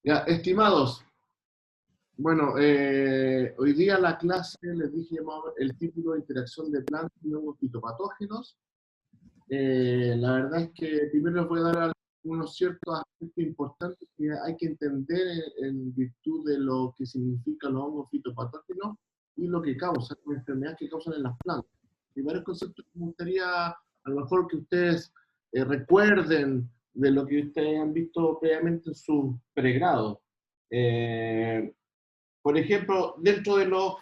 Ya, estimados, bueno, hoy día la clase les dije el título de interacción de plantas y hongos fitopatógenos. La verdad es que primero les voy a dar algunos ciertos aspectos importantes que hay que entender en virtud de lo que significan los hongos fitopatógenos y lo que causan, las enfermedades que causan en las plantas. Hay varios conceptos que me gustaría a lo mejor que ustedes recuerden de lo que ustedes han visto previamente en su pregrado. Por ejemplo, dentro de los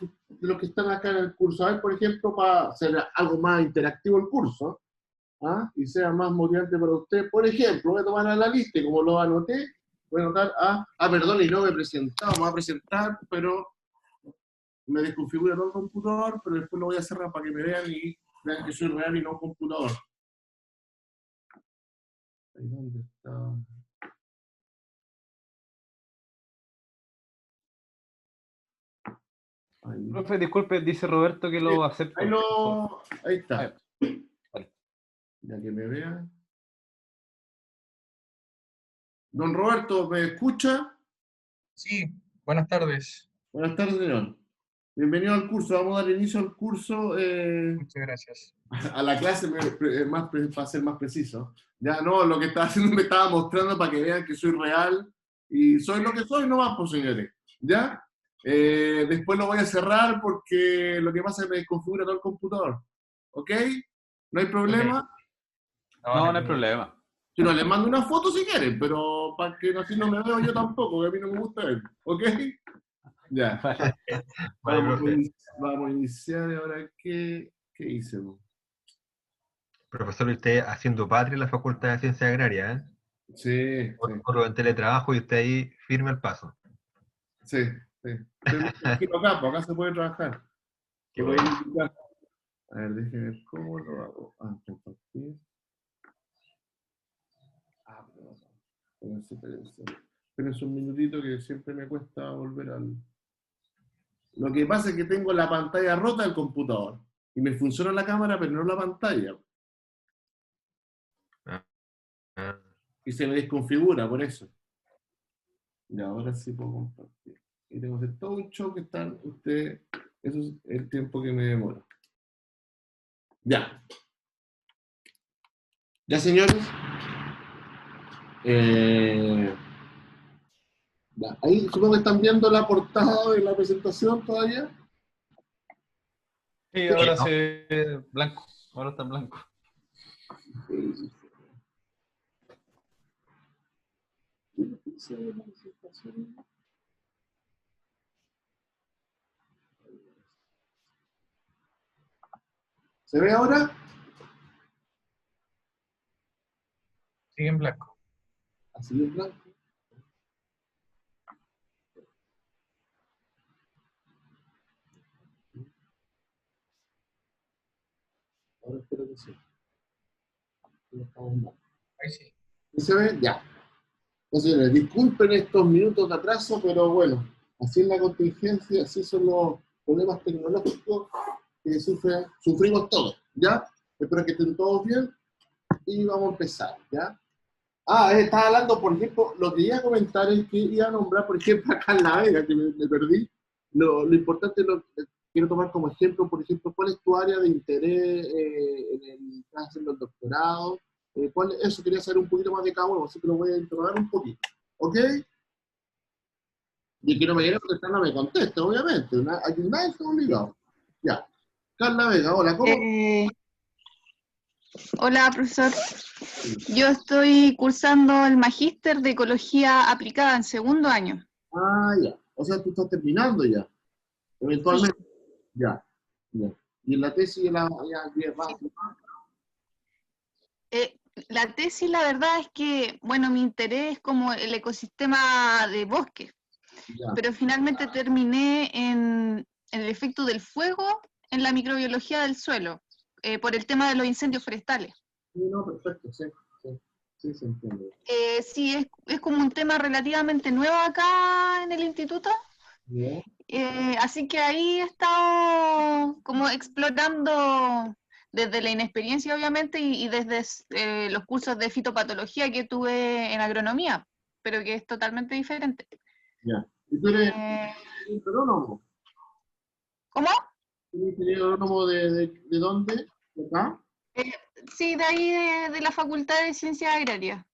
que están acá en el curso, a ver, por ejemplo, para hacer algo más interactivo el curso, ¿ah? Y sea más motivante para usted, por ejemplo, voy a tomar a la lista y como lo anoté, voy a anotar perdón, y no me he presentado, me voy a presentar, pero me desconfigura todo el computador, pero después lo voy a cerrar para que me vean y vean que soy real y no un computador. Ahí dónde está. Profe, disculpe, dice Roberto que lo acepta. Ahí está. Vale. Ya que me vean. Don Roberto, ¿me escucha? Sí, buenas tardes. Buenas tardes, señor. Bienvenido al curso. Vamos a dar inicio al curso. Muchas gracias. A la clase, para ser más preciso. Ya no, lo que estaba haciendo me estaba mostrando para que vean que soy real y soy lo que soy, no más, pues señores. ¿Ya? Después lo voy a cerrar porque lo que pasa es que me desconfigura todo el computador. ¿Ok? ¿No hay problema? No, no hay problema. Si no, les mando una foto si quieren, pero para que así no me veo yo tampoco, que a mí no me gusta ver. ¿Ok? Ya. Vamos a iniciar ahora. ¿Qué hice? Profesor, usted haciendo patria en la Facultad de Ciencias Agrarias, ¿eh? Sí, sí. Por en teletrabajo y usted ahí firme el paso. Sí, sí. Acá se puede trabajar. Qué bueno. A ver, déjenme ver cómo lo hago. Compartir. Pero espérense un minutito que siempre me cuesta volver al... Lo que pasa es que tengo la pantalla rota del computador. Y me funciona la cámara, pero no la pantalla. Ah, Y se me desconfigura por eso. Y ahora sí puedo compartir. Y tengo que hacer todo un show que están ustedes. Eso es el tiempo que me demora. Ya. Ya, señores. Ya. Ahí supongo que están viendo la portada de la presentación todavía. Sí, ahora se ve blanco. Ahora está en blanco. ¿Se ve ahora? Sigue en blanco. Así en blanco. Ahora espero que sí. Ahí sí. ¿Sí se ve? Ya. Entonces, disculpen estos minutos de atraso, pero bueno, así es la contingencia, así son los problemas tecnológicos que sufrimos todos, ¿ya? Espero que estén todos bien y vamos a empezar, ¿ya? Estaba hablando, por ejemplo, lo que iba a comentar es que iba a nombrar, por ejemplo, acá en La Vega, que me perdí. Lo importante, quiero tomar como ejemplo, por ejemplo, cuál es tu área de interés estás haciendo el doctorado. Eso quería saber un poquito más de cada uno, así que lo voy a interrogar un poquito. ¿Ok? Y que no me quiera contestar, no me conteste, obviamente. Aquí nadie está obligado. Ya. Carla Vega, hola, ¿cómo? Hola, profesor. Yo estoy cursando el magíster de Ecología Aplicada en segundo año. Ya. O sea, tú estás terminando ya. Eventualmente. Sí. Ya. Y en la tesis la tesis, la verdad es que, bueno, mi interés es como el ecosistema de bosque. Ya. Pero finalmente terminé en el efecto del fuego en la microbiología del suelo, por el tema de los incendios forestales. Sí, no, perfecto, sí. Sí, se entiende. Sí, es como un tema relativamente nuevo acá en el instituto. Así que ahí he estado como explorando desde la inexperiencia, obviamente, y desde los cursos de fitopatología que tuve en agronomía, pero que es totalmente diferente. Ya. ¿Y tú eres Eh, agrónomo? ¿Cómo? ¿Eres ingeniero agrónomo de dónde? ¿De acá? Sí, de ahí de la Facultad de Ciencias Agrarias.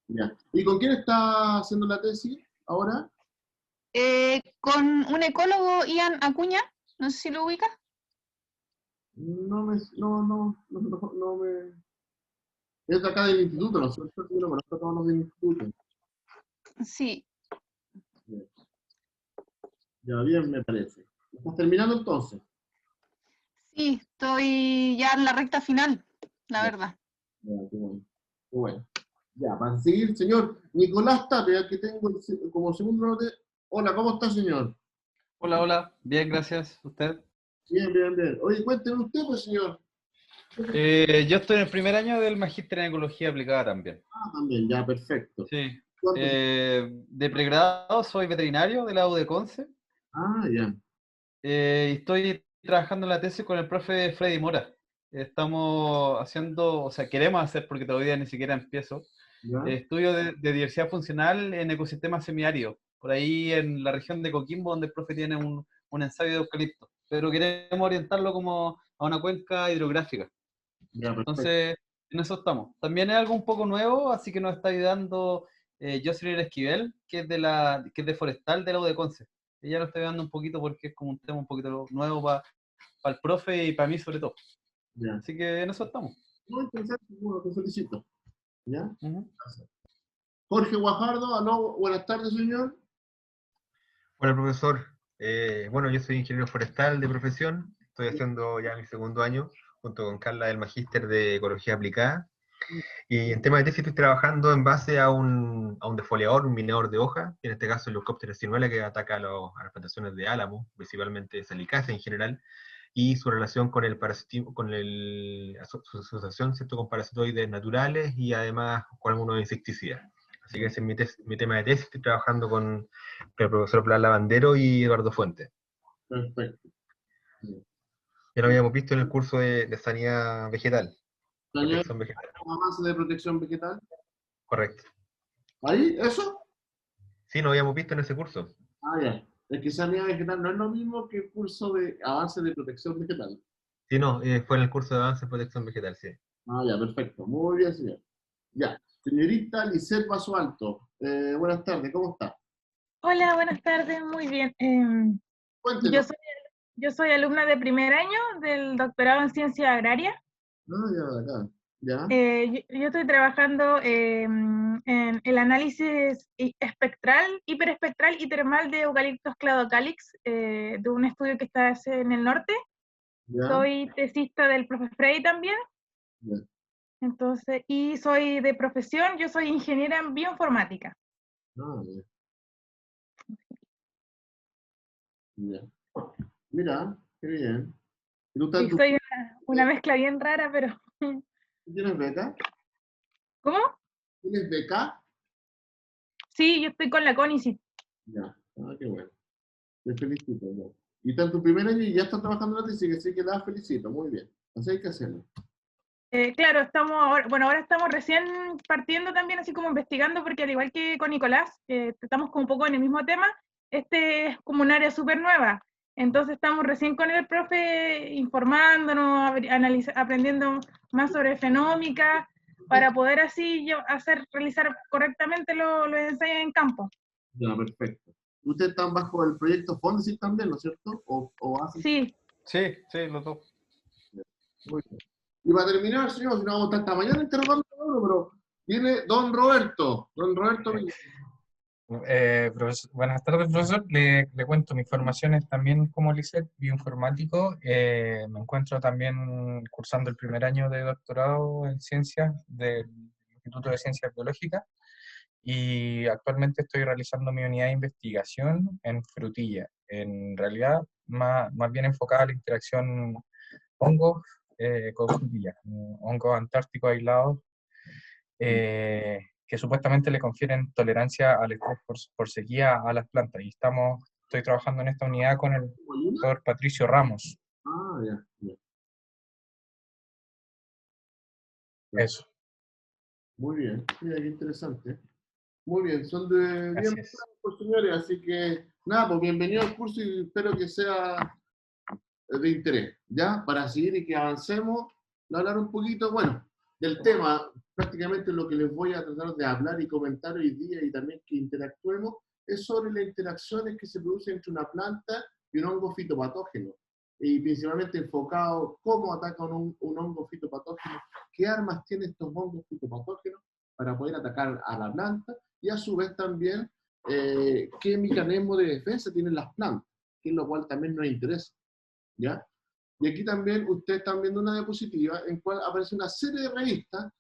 Ya. ¿Y con quién está haciendo la tesis ahora? Con un ecólogo, Ian Acuña, no sé si lo ubicas. No me... Es de acá del instituto, ¿no es cierto? Sí, lo conozco a todos los del instituto. Sí, Ya, bien, me parece. ¿Estás terminando entonces? sí, estoy ya en la recta final, la Ya, verdad. ya, qué bueno. Qué bueno. Ya, para seguir, señor Nicolás Tapia, que tengo como segundo nombre. Hola, ¿cómo está, señor? Hola, hola. Bien, gracias. ¿Usted? Bien, bien, bien. Oye, cuénteme usted, pues, señor. Yo estoy en el primer año del Magíster en Ecología Aplicada también. Ah, también, ya, perfecto. Sí. ¿Cuánto? De pregrado soy veterinario de la U de Conce. Ah, ya. Y estoy trabajando en la tesis con el profe Freddy Mora. Estamos haciendo, o sea, queremos hacer, porque todavía ni siquiera empiezo, Ya, estudio de diversidad funcional en ecosistemas semiáridos, por ahí en la región de Coquimbo, donde el profe tiene un ensayo de eucalipto, pero queremos orientarlo como a una cuenca hidrográfica. ya, perfecto. Entonces, en eso estamos. También es algo un poco nuevo, así que nos está ayudando Jocelyn Esquivel, que es de Forestal de la U de Conce. Ella nos está ayudando un poquito porque es como un tema un poquito nuevo para el profe y para mí sobre todo. Ya. Así que en eso estamos. Muy interesante, bueno, te felicito. ¿Ya? Ujú. Jorge Guajardo, aló, buenas tardes, señor. Hola, profesor. Bueno, yo soy ingeniero forestal de profesión. Estoy haciendo ya mi segundo año junto con Carla del Magíster de Ecología Aplicada. Y en tema de tesis estoy trabajando en base a un defoliador, un minador de hoja, en este caso el Leucopteris cinuela, que ataca a las plantaciones de álamo, principalmente salicácea en general, y su relación con el parasitismo, su asociación, ¿cierto?, con parasitoides naturales y además con algunos insecticidas. Así que ese es mi tema de tesis. Estoy trabajando con el profesor Blas Lavandero y Eduardo Fuentes. Perfecto. Bien. Ya lo habíamos visto en el curso de sanidad vegetal, Señor, protección vegetal. avance de protección vegetal. Correcto. ¿Ahí? ¿Eso? Sí, lo habíamos visto en ese curso. Ah, ya. Es que sanidad vegetal no es lo mismo que el curso de avance de protección vegetal. Sí, no, fue en el curso de avance en protección vegetal, sí. Ah, ya, perfecto. Muy bien, señor. Ya. Señorita Lisette Basualto, buenas tardes, ¿cómo está? Hola, buenas tardes, muy bien. Yo Cuéntenos. soy, yo soy alumna de primer año del doctorado en ciencia agraria. Ah, ya, de acá. Ya. Yo estoy trabajando en el análisis espectral, hiperespectral y termal de Eucalyptus cladocalix, de un estudio que está en el norte. Ya. Soy tesista del profe Frey también, Ya. entonces, y soy de profesión, yo soy ingeniera en bioinformática. Ah, ya. Ya. Mira, qué bien. ¿Y tú, Sí, soy una mezcla bien rara, pero... tienes beca? ¿Cómo? ¿Tienes beca? Sí, yo estoy con la CONICIT. Ya. Ah, qué bueno. Te felicito. Ya. Y está en tu primer año y ya estás trabajando en la tesis, así que la felicito. Muy bien. Así hay que hacerlo. Claro, ahora estamos recién partiendo también, así como investigando, porque al igual que con Nicolás, estamos como un poco en el mismo tema, este es como un área súper nueva, entonces estamos recién con el profe informándonos, aprendiendo más sobre fenómica, para poder así realizar correctamente los ensayos en campo. Ya, perfecto. Ustedes están bajo el proyecto Fondesit también, ¿no es cierto? ¿O hacen? Sí, Sí, sí, los dos. Muy bien. Y para terminar, señor, si no vamos a estar hasta mañana interrogando a uno, pero viene don Roberto. Don Roberto Villa. Buenas tardes, profesor. Le cuento, mi formación es también como Lisset, bioinformático. Me encuentro también cursando el primer año de doctorado en ciencias del Instituto de Ciencias Biológicas y actualmente estoy realizando mi unidad de investigación en frutilla. En realidad, más bien enfocada a la interacción hongos con frutillas, hongos antárticos aislados que supuestamente le confieren tolerancia al estrés por sequía a las plantas. Y estoy trabajando en esta unidad con el ¿Molina? doctor Patricio Ramos. Ah, ya, ya. Eso. Muy bien, mira qué interesante. Muy bien, son de bien pues, señores, así que nada, pues bienvenido al curso y espero que sea de interés, ¿ya? Para seguir y que avancemos, hablar un poquito, bueno, del tema, prácticamente lo que les voy a tratar de hablar y comentar hoy día y también que interactuemos, es sobre las interacciones que se producen entre una planta y un hongo fitopatógeno, y principalmente enfocado cómo atacan un hongo fitopatógeno, qué armas tienen estos hongos fitopatógenos para poder atacar a la planta, y a su vez también qué mecanismo de defensa tienen las plantas, que es lo cual también nos interesa. ¿Ya? Y aquí también ustedes están viendo una diapositiva en cual aparece una serie de revistas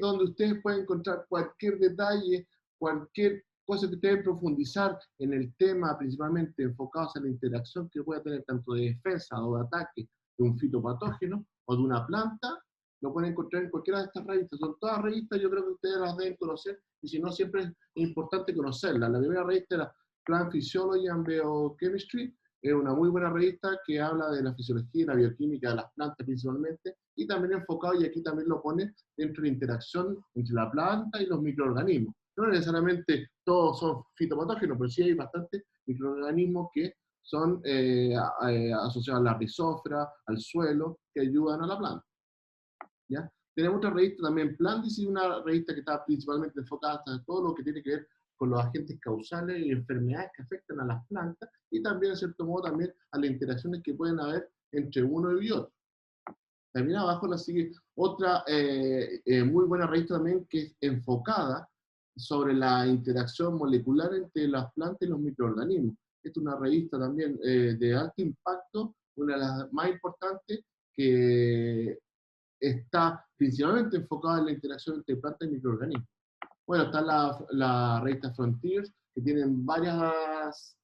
donde ustedes pueden encontrar cualquier detalle, cualquier cosa que ustedes profundizar en el tema, principalmente enfocados en la interacción que pueda tener tanto de defensa o de ataque de un fitopatógeno o de una planta, lo pueden encontrar en cualquiera de estas revistas. Son todas revistas, yo creo que ustedes las deben conocer, y si no, siempre es importante conocerlas. La primera revista era Plant Physiology and Biochemistry, es una muy buena revista que habla de la fisiología y la bioquímica de las plantas principalmente, y también enfocado, y aquí también lo pone, dentro de la interacción entre la planta y los microorganismos. No necesariamente todos son fitopatógenos, pero sí hay bastantes microorganismos que son asociados a la rizósfera, al suelo, que ayudan a la planta. ¿Ya? Tenemos otra revista también, Plantis, y una revista que está principalmente enfocada en todo lo que tiene que ver con los agentes causales y enfermedades que afectan a las plantas, y también, en cierto modo, también a las interacciones que pueden haber entre uno y otro. También abajo la sigue otra muy buena revista también, que es enfocada sobre la interacción molecular entre las plantas y los microorganismos. Esta es una revista también de alto impacto, una de las más importantes, que está principalmente enfocada en la interacción entre plantas y microorganismos. Bueno, está la revista Frontiers, que tienen varias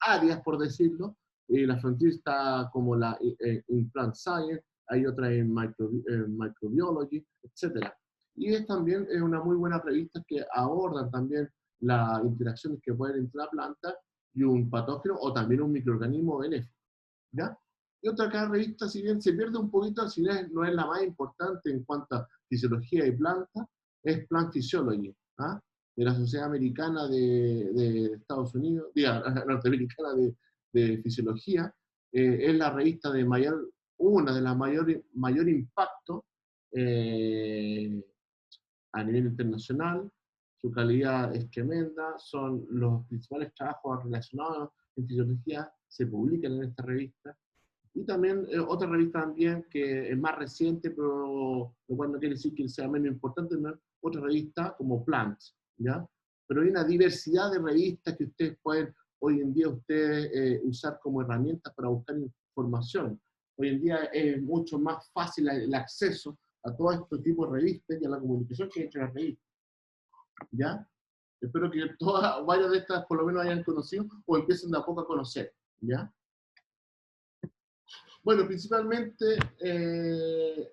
áreas, por decirlo. La Frontiers está como la in Plant Science, hay otra en Microbiology, etc. Y es también una muy buena revista que abordan también las interacciones que pueden entre la planta y un patógeno o también un microorganismo benéfico. ¿Ya? Y otra cada revista, si bien se pierde un poquito, si no es la más importante en cuanto a fisiología y planta, es Plant Physiology, ¿ah? De la Sociedad Americana de Estados Unidos, norteamericana de Fisiología. Es la revista de una de las mayor impacto a nivel internacional. Su calidad es tremenda, son los principales trabajos relacionados en fisiología, se publican en esta revista. Y también otra revista también que es más reciente, pero lo cual no quiere decir que sea menos importante, ¿no? Otra revista como Plant, ¿ya? Pero hay una diversidad de revistas que ustedes pueden, hoy en día, usar como herramientas para buscar información. Hoy en día es mucho más fácil el acceso a todo este tipo de revistas y a la comunicación que hay entre las revistas, ¿ya? Espero que varias de estas por lo menos hayan conocido o empiecen de a poco a conocer, ¿ya? Bueno, principalmente,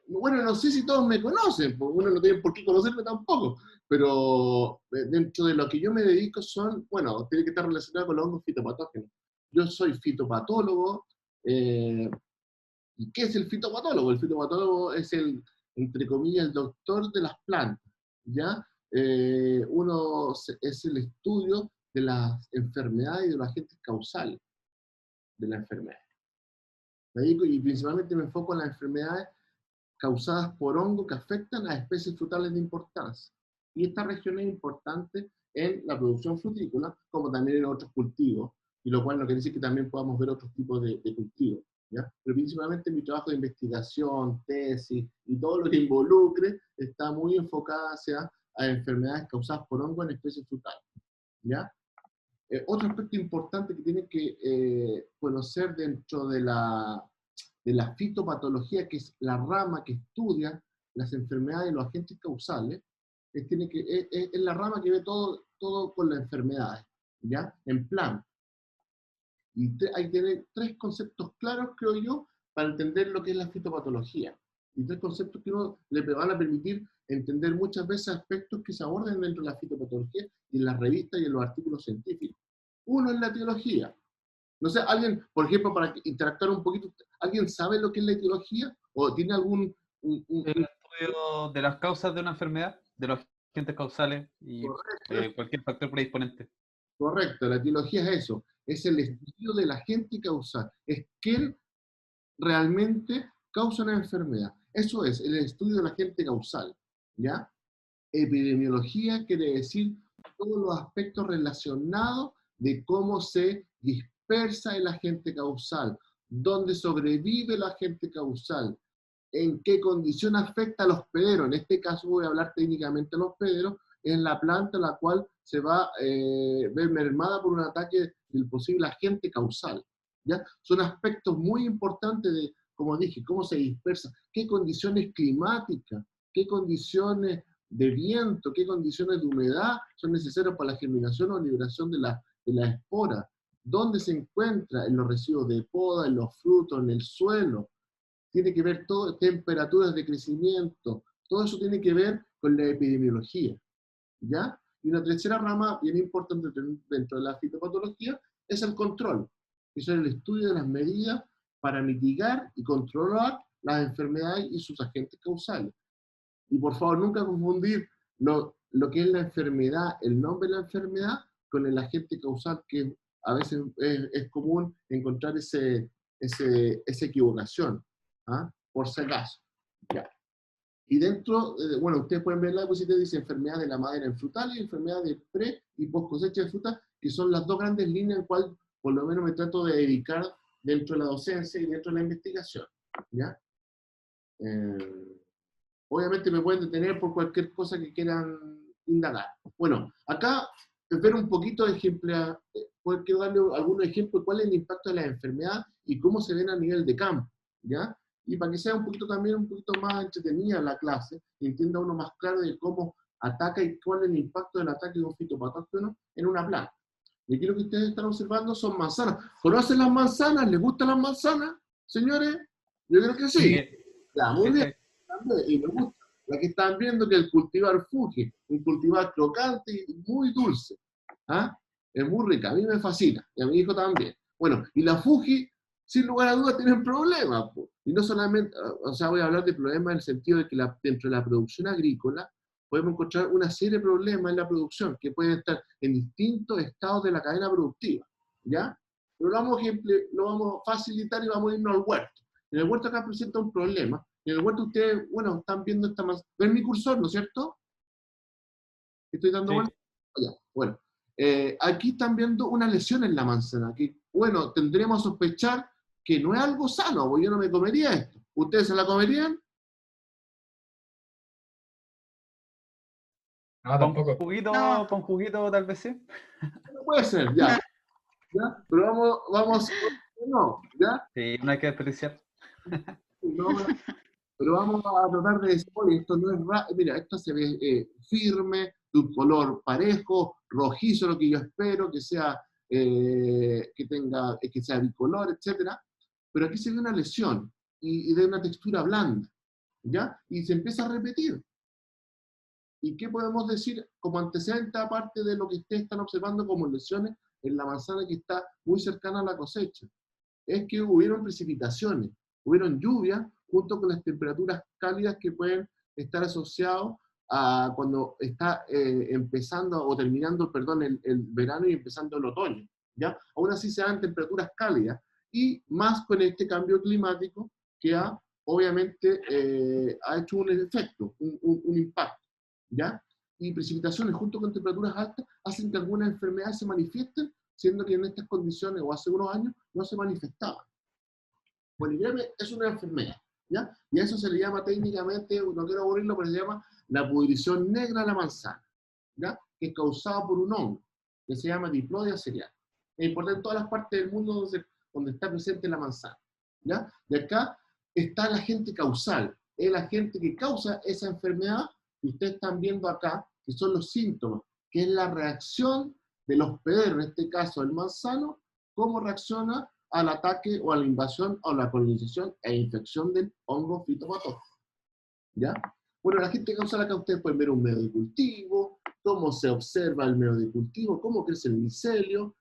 bueno, no sé si todos me conocen, porque uno no tiene por qué conocerme tampoco, pero dentro de lo que yo me dedico tiene que estar relacionado con los hongos fitopatógenos. Yo soy fitopatólogo. ¿Y qué es el fitopatólogo? El fitopatólogo es entre comillas, el doctor de las plantas, ¿ya? Es el estudio de las enfermedades y de los agentes causales de la enfermedad. Y principalmente me enfoco en las enfermedades causadas por hongos que afectan a especies frutales de importancia. Y esta región es importante en la producción frutícola, como también en otros cultivos, y lo cual no quiere decir que también podamos ver otros tipos de cultivos, ¿ya? Pero principalmente mi trabajo de investigación, tesis y todo lo que involucre está muy enfocado hacia a enfermedades causadas por hongos en especies frutales, ¿ya? Otro aspecto importante que tienen que conocer dentro de la fitopatología, que es la rama que estudia las enfermedades y los agentes causales, es la rama que ve todo con las enfermedades, ¿ya? En plan. Y hay que tener tres conceptos claros, creo yo, para entender lo que es la fitopatología. Y tres conceptos que le van a permitir entender muchas veces aspectos que se aborden dentro de la fitopatología y en las revistas y en los artículos científicos. Uno es la etiología. No sé, alguien, por ejemplo, para interactuar un poquito, ¿alguien sabe lo que es la etiología? ¿O tiene algún...? Estuve estudio de las causas de una enfermedad, de los agentes causales y cualquier factor predisponente. Correcto, la etiología es eso, es el estudio del agente causal, es qué realmente causa una enfermedad. Eso es, el estudio del agente causal, ¿ya? Epidemiología quiere decir todos los aspectos relacionados de cómo se dispersa el agente causal, dónde sobrevive el agente causal, en qué condición afecta a los hospederos. En este caso voy a hablar técnicamente de los hospederos, es la planta la cual se va a ver mermada por un ataque del posible agente causal, ¿ya? Son aspectos muy importantes de, como dije, cómo se dispersa, qué condiciones climáticas, qué condiciones de viento, qué condiciones de humedad son necesarias para la germinación o liberación de la espora, dónde se encuentra, en los residuos de poda, en los frutos, en el suelo. Tiene que ver todo, temperaturas de crecimiento, todo eso tiene que ver con la epidemiología, ¿ya? Y una tercera rama bien importante dentro de la fitopatología es el control, que es el estudio de las medidas para mitigar y controlar las enfermedades y sus agentes causales. Y por favor, nunca confundir lo que es la enfermedad, el nombre de la enfermedad, con el agente causal, que a veces es común encontrar esa equivocación, ¿ah? Por si acaso. Ya. Y dentro, bueno, ustedes pueden ver la diapositiva, dice enfermedad de la madera en frutales y enfermedad de pre y post cosecha de frutas, que son las dos grandes líneas en cual por lo menos me trato de dedicar dentro de la docencia y dentro de la investigación, ¿ya? Obviamente me pueden detener por cualquier cosa que quieran indagar. Bueno, acá ver un poquito de ejemplo, puedo darle algunos ejemplos de cuál es el impacto de la enfermedad y cómo se ven a nivel de campo, ¿ya? Y para que sea un poquito también un poquito más entretenida la clase, y entienda uno más claro de cómo ataca y cuál es el impacto del ataque de un fitopatógeno en una planta. Y aquí lo que ustedes están observando son manzanas. ¿Conocen las manzanas? ¿Les gustan las manzanas, señores? Yo creo que sí. Ya, muy bien. Y me gusta. La que están viendo que el cultivar Fuji, un cultivar crocante y muy dulce. ¿Ah? Es muy rica, a mí me fascina, y a mi hijo también. Bueno, y la Fuji, sin lugar a dudas, tienen problemas. Y no solamente, o sea, voy a hablar de problemas en el sentido de que dentro de la producción agrícola podemos encontrar una serie de problemas en la producción que pueden estar en distintos estados de la cadena productiva, ¿ya? Pero lo vamos a facilitar y vamos a irnos al huerto. En el huerto acá presenta un problema. En el huerto ustedes, bueno, están viendo esta manzana. ¿Ven mi cursor, no es cierto? ¿Estoy dando vuelta? Ya, bueno. Aquí están viendo una lesión en la manzana, que, bueno, tendríamos a sospechar que no es algo sano, porque yo no me comería esto. ¿Ustedes se la comerían? No, tampoco. Con juguito tal vez sí. No puede ser, ya. ¿Ya? Pero vamos, no, ¿ya? Sí, no hay que desperdiciar. No, pero vamos a tratar de decir, oye, esto no es mira, esto se ve firme, de un color parejo, rojizo, lo que yo espero, que sea, que sea bicolor, etcétera. Pero aquí se ve una lesión y de una textura blanda, ¿ya? Y se empieza a repetir. ¿Y qué podemos decir como antecedente, aparte de lo que ustedes están observando como lesiones en la manzana que está muy cercana a la cosecha? Es que hubieron precipitaciones, hubieron lluvias, junto con las temperaturas cálidas que pueden estar asociadas a cuando está empezando o terminando, perdón, el verano y empezando el otoño, ¿ya? Aún así se dan temperaturas cálidas y más con este cambio climático que obviamente ha hecho un efecto, un impacto, ¿ya? Y precipitaciones junto con temperaturas altas hacen que algunas enfermedades se manifiesten, siendo que en estas condiciones o hace unos años no se manifestaban. Poligreme es una enfermedad, ¿ya? Y a eso se le llama técnicamente, no quiero aburrirlo, pero se llama la pudrición negra de la manzana, ¿ya? Que es causada por un hongo, que se llama Diplodia cereal. Es importante en todas las partes del mundo donde está presente la manzana, ¿ya? De acá está el agente causal, el agente que causa esa enfermedad que ustedes están viendo acá, que son los síntomas, que es la reacción del hospedero, en este caso el manzano, cómo reacciona al ataque o a la invasión o la colonización e infección del hongo fitopatógeno, ¿ya? Bueno, la gente causal acá ustedes pueden ver un medio de cultivo, cómo se observa el medio de cultivo, cómo crece el micelio,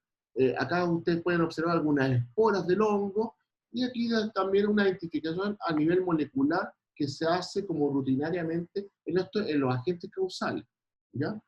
acá ustedes pueden observar algunas esporas del hongo, y aquí también una identificación a nivel molecular que se hace como rutinariamente en los agentes causales, ¿ya?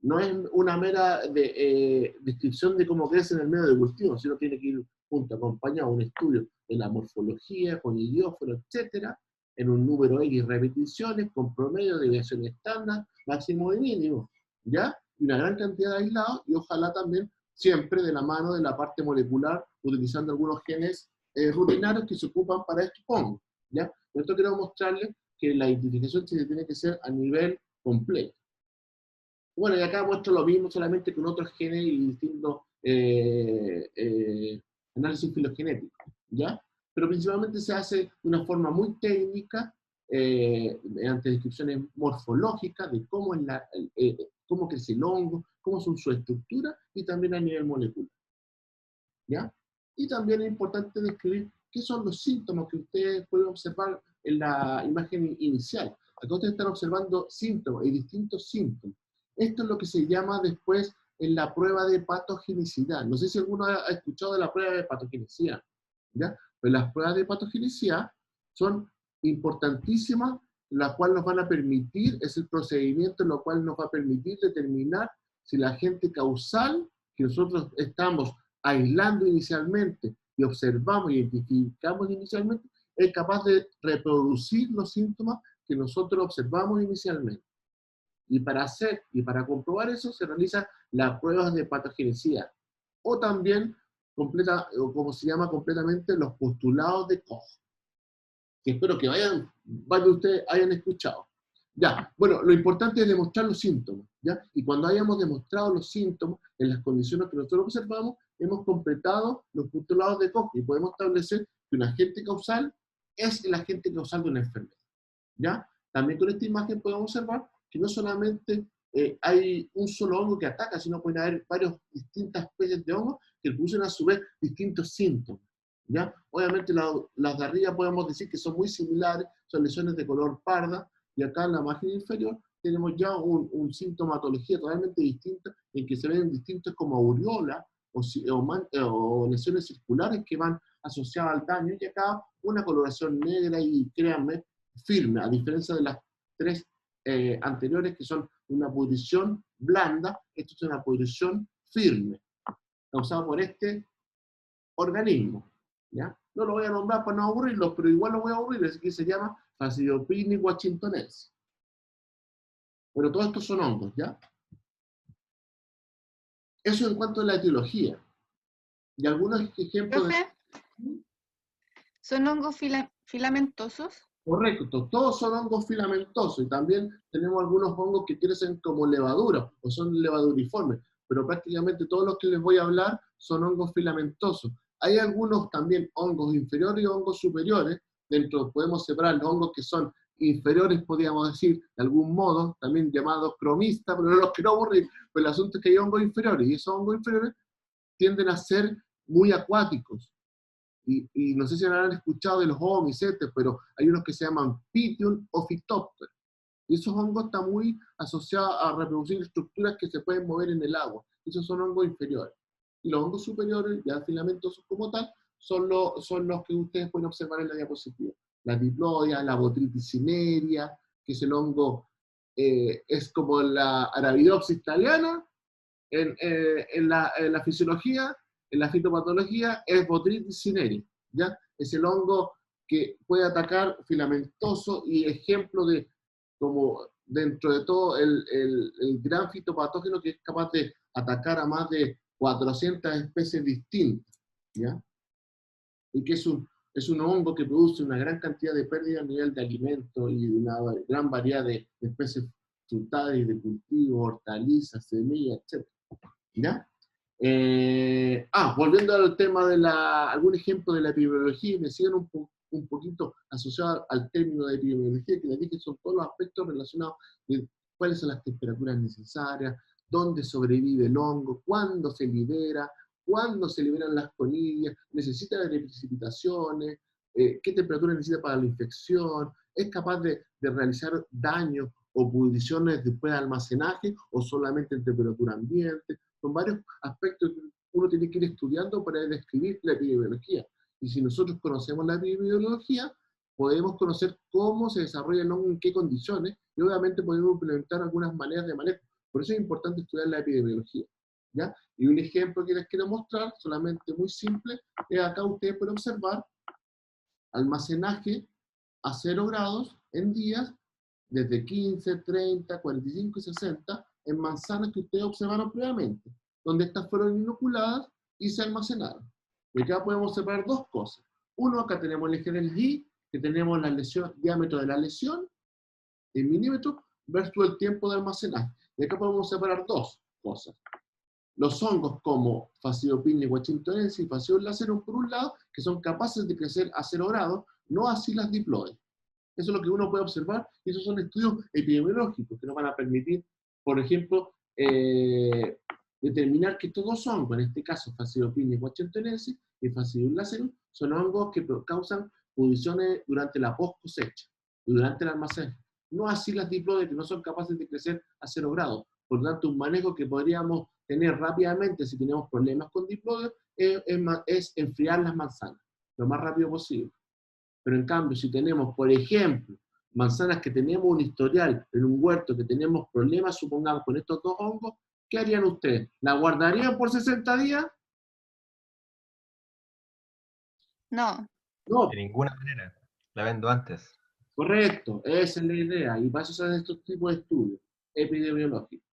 No es una mera descripción de cómo crece en el medio de cultivo, sino tiene que ir junto, acompañado a un estudio de la morfología, con idiófono, etcétera, en un número X repeticiones, con promedio, deviación estándar, máximo y mínimo, ¿ya? Y una gran cantidad de aislados, y ojalá también siempre de la mano de la parte molecular, utilizando algunos genes rutinarios que se ocupan para estos hongos, ¿ya? Por esto quiero mostrarles que la identificación tiene que ser a nivel completo. Bueno, y acá muestro lo mismo, solamente con otros genes y distintos análisis filogenéticos, ¿ya? Pero principalmente se hace de una forma muy técnica, mediante descripciones morfológicas de cómo, cómo crece el hongo, cómo son su estructura, y también a nivel molecular, ¿ya? Y también es importante describir qué son los síntomas que ustedes pueden observar en la imagen inicial. Acá ustedes están observando síntomas y distintos síntomas. Esto es lo que se llama después en la prueba de patogenicidad. No sé si alguno ha escuchado de la prueba de patogenicidad, ¿ya? Pues las pruebas de patogenicidad son importantísimas, la cual nos van a permitir, es el procedimiento en lo cual nos va a permitir determinar si el agente causal que nosotros estamos aislando inicialmente y observamos y identificamos inicialmente, es capaz de reproducir los síntomas que nosotros observamos inicialmente. Y para comprobar eso se realizan las pruebas de patogenicidad, o también, o como se llama completamente, los postulados de Koch, que espero que varios de ustedes hayan escuchado. Ya, bueno, lo importante es demostrar los síntomas, ¿ya? Y cuando hayamos demostrado los síntomas en las condiciones que nosotros observamos, hemos completado los postulados de Koch y podemos establecer que un agente causal es el agente causal de una enfermedad, ¿ya? También con esta imagen podemos observar que no solamente hay un solo hongo que ataca, sino pueden haber varias distintas especies de hongos que producen a su vez distintos síntomas, ¿ya? Obviamente las de arriba podemos decir que son muy similares, son lesiones de color parda, y acá en la margen inferior tenemos ya un sintomatología totalmente distinta, en que se ven distintos como aureola o lesiones circulares que van asociadas al daño, y acá una coloración negra y, créanme, firme, a diferencia de las tres anteriores que son una pudrición blanda. Esto es una pudrición firme, causada por este organismo, ¿ya? No lo voy a nombrar para no aburrirlos, pero igual lo voy a aburrir, es que se llama Phasidophyllus washingtonensis. Bueno, todos estos son hongos, ¿ya? Eso en cuanto a la etiología. Y algunos ejemplos ¿Profe? ¿Son hongos filamentosos? Correcto, todos son hongos filamentosos, y también tenemos algunos hongos que crecen como levadura, o son levaduriformes, pero prácticamente todos los que les voy a hablar son hongos filamentosos. Hay algunos también hongos inferiores y hongos superiores. Dentro podemos separar los hongos que son inferiores, podríamos decir, de algún modo, también llamados cromistas, pero no los quiero aburrir, pero el asunto es que hay hongos inferiores, y esos hongos inferiores tienden a ser muy acuáticos. Y no sé si han escuchado de los homicetes, pero hay unos que se llaman Pythium o Phytophthora. Y esos hongos están muy asociados a reproducir estructuras que se pueden mover en el agua. Esos son hongos inferiores. Y los hongos superiores, ya filamentosos como tal, son los que ustedes pueden observar en la diapositiva. La diplodia, la Botrytis cinerea, que es el hongo, es como la Arabidopsis thaliana en la fisiología. En la fitopatología es Botrytis cinerea, ¿ya? Es el hongo que puede atacar filamentoso, y ejemplo de, como dentro de todo, el gran fitopatógeno que es capaz de atacar a más de 400 especies distintas, ¿ya? Y que es un hongo que produce una gran cantidad de pérdida a nivel de alimentos y de una gran variedad de especies frutales, de cultivos, hortalizas, semillas, etc. ¿Ya? Volviendo al tema de algún ejemplo de la epidemiología, me siguen un poquito asociado al término de epidemiología, que les dije son todos los aspectos relacionados de cuáles son las temperaturas necesarias, dónde sobrevive el hongo, cuándo se libera, cuándo se liberan las colillas, necesita de precipitaciones, qué temperatura necesita para la infección, es capaz de realizar daños o pudriciones después de almacenaje o solamente en temperatura ambiente. Son varios aspectos que uno tiene que ir estudiando para describir la epidemiología. Y si nosotros conocemos la epidemiología, podemos conocer cómo se desarrolla el hongo, en qué condiciones, y obviamente podemos implementar algunas maneras de manejo. Por eso es importante estudiar la epidemiología, ¿ya? Y un ejemplo que les quiero mostrar, solamente muy simple, es acá ustedes pueden observar almacenaje a 0 grados en días, desde 15, 30, 45 y 60, en manzanas que ustedes observaron previamente, donde estas fueron inoculadas y se almacenaron. Y acá podemos observar dos cosas. Uno, acá tenemos el eje del G, que tenemos la lesión, diámetro de la lesión, en milímetros, versus el tiempo de almacenaje. Y acá podemos separar dos cosas. Los hongos como Phaseopinia washingtonensis y Phaseolus lacerum, por un lado, que son capaces de crecer a 0 grados, no así las diploides. Eso es lo que uno puede observar, y esos son estudios epidemiológicos que nos van a permitir, por ejemplo, determinar que todos hongos, en este caso Phaseopinia washingtonensis y Phaseolus lacerum, son hongos que causan pudriciones durante la post cosecha, durante el almacén. No así las diploides, que no son capaces de crecer a 0 grados. Por lo tanto, un manejo que podríamos tener rápidamente si tenemos problemas con diploides es enfriar las manzanas lo más rápido posible. Pero en cambio, si tenemos, por ejemplo, manzanas que tenemos un historial en un huerto, que tenemos problemas, supongamos, con estos dos hongos, ¿qué harían ustedes? ¿La guardarían por 60 días? No. No. De ninguna manera. La vendo antes. Correcto, esa es la idea. Y para eso se hacen estos tipos de estudios epidemiológicos.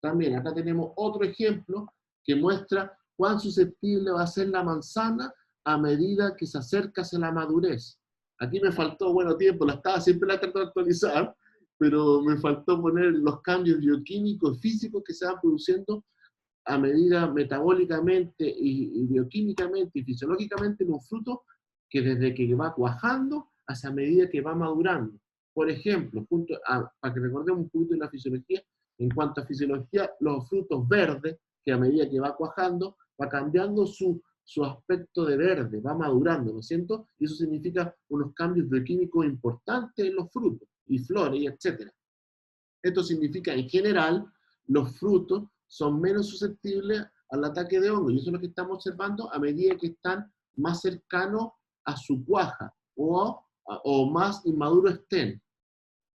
También acá tenemos otro ejemplo que muestra cuán susceptible va a ser la manzana a medida que se acerca hacia la madurez. Aquí me faltó, bueno, tiempo, siempre la trato de actualizar, pero me faltó poner los cambios bioquímicos y físicos que se van produciendo a medida metabólicamente y bioquímicamente y fisiológicamente en un fruto que desde que va cuajando hasta medida que va madurando. Por ejemplo, para que recordemos un poquito de la fisiología, en cuanto a fisiología, los frutos verdes, que a medida que va cuajando, va cambiando su aspecto de verde, va madurando, ¿no es cierto? Y eso significa unos cambios bioquímicos importantes en los frutos, y flores, y etc. Esto significa, en general, los frutos son menos susceptibles al ataque de hongo, y eso es lo que estamos observando a medida que están más cercanos a su cuaja, o más inmaduros estén.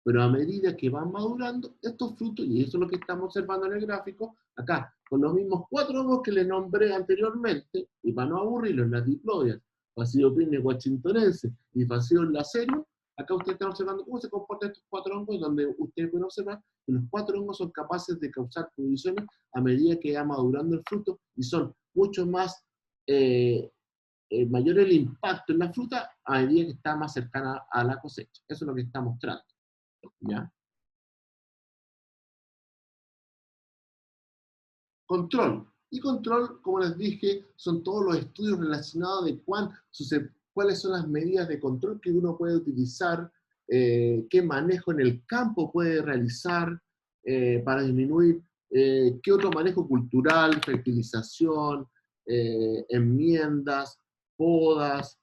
Pero a medida que van madurando estos frutos, y eso es lo que estamos observando en el gráfico, acá, con los mismos 4 hongos que les nombré anteriormente, y para no aburrirlos, las diploides, Phaseopinia washingtonensis y Phaseolus lacerum, acá ustedes están observando cómo se comportan estos 4 hongos, donde ustedes pueden observar que los 4 hongos son capaces de causar pudriciones a medida que va madurando el fruto, y son mucho más, mayor el impacto en la fruta a medida que está más cercana a la cosecha. Eso es lo que está mostrando. ¿Ya? Control. Y control, como les dije, son todos los estudios relacionados de cuáles son las medidas de control que uno puede utilizar, qué manejo en el campo puede realizar para disminuir, qué otro manejo cultural, fertilización, enmiendas, podas,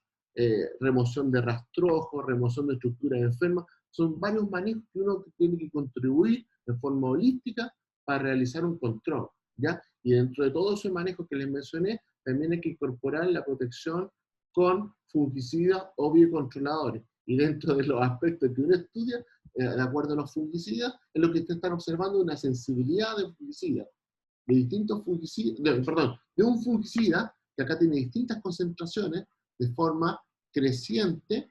remoción de rastrojos, remoción de estructuras enfermas. Son varios manejos que uno tiene que contribuir de forma holística para realizar un control, ¿ya? Y dentro de todos esos manejos que les mencioné, también hay que incorporar la protección con fungicidas o biocontroladores. Y dentro de los aspectos que uno estudia, de acuerdo a los fungicidas, es lo que ustedes están observando, una sensibilidad de fungicidas, de distintos fungicidas, de un fungicida que acá tiene distintas concentraciones de forma creciente.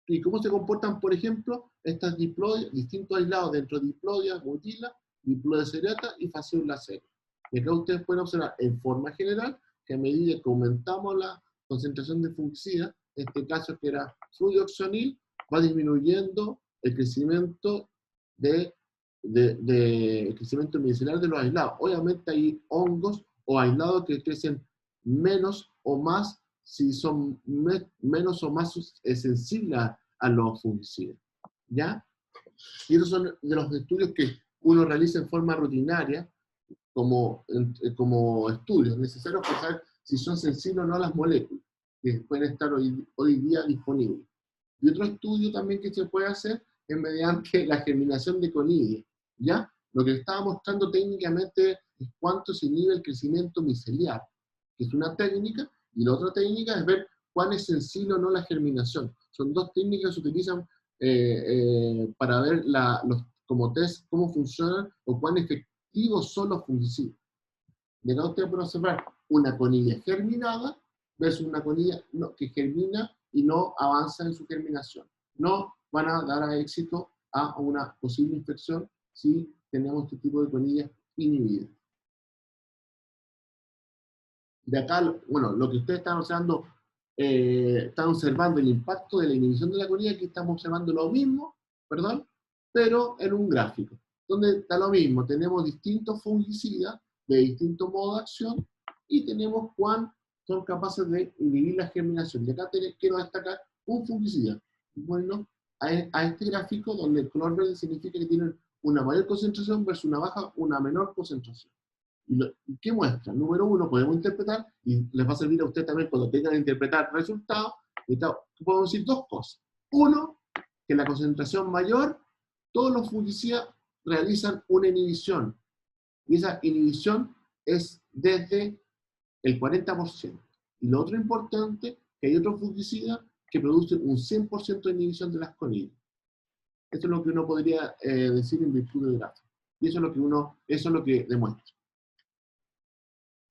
¿Y cómo se comportan, por ejemplo, estas diploides, distintos aislados dentro de Diplodia mutila, Diplodia seriata y Phaseolus lacerum? Y acá ustedes pueden observar en forma general que a medida que aumentamos la concentración de fungicida, en este caso que era fluoxonil, va disminuyendo el crecimiento el crecimiento medicinal de los aislados. Obviamente hay hongos o aislados que crecen menos o más si son menos o más sensibles a los fungicidas, ¿ya? Y esos son de los estudios que uno realiza en forma rutinaria como estudios necesarios para saber si son sensibles o no a las moléculas que pueden estar hoy día disponibles. Y otro estudio también que se puede hacer es mediante la germinación de conidia, ¿ya? Lo que estaba mostrando técnicamente es cuánto se inhibe el crecimiento miceliar, que es una técnica, y la otra técnica es ver cuán es sensible o no la germinación. Son dos técnicas que se utilizan para ver como test cómo funcionan o cuán efectivos son los fungicidas. De acá usted puede observar una conilla germinada versus una conilla que germina y no avanza en su germinación. No van a dar éxito a una posible infección si tenemos este tipo de conillas inhibidas. De acá, bueno, lo que ustedes están observando el impacto de la inhibición de la conilla, aquí estamos observando lo mismo, perdón, pero en un gráfico, donde está lo mismo, tenemos distintos fungicidas de distintos modos de acción y tenemos cuán son capaces de inhibir la germinación. De acá quiero destacar un fungicida. Bueno, a este gráfico donde el color verde significa que tienen una mayor concentración versus una menor concentración. ¿Y qué muestra? Número uno, podemos interpretar, y les va a servir a ustedes también cuando tengan que interpretar resultados, podemos decir dos cosas. Uno, que la concentración mayor, todos los fungicidas realizan una inhibición, y esa inhibición es desde el 40%. Y lo otro importante, que hay otros fungicidas que producen un 100% de inhibición de las conillas. Esto es lo que uno podría decir en virtud del gráfico. Y eso es lo que demuestra.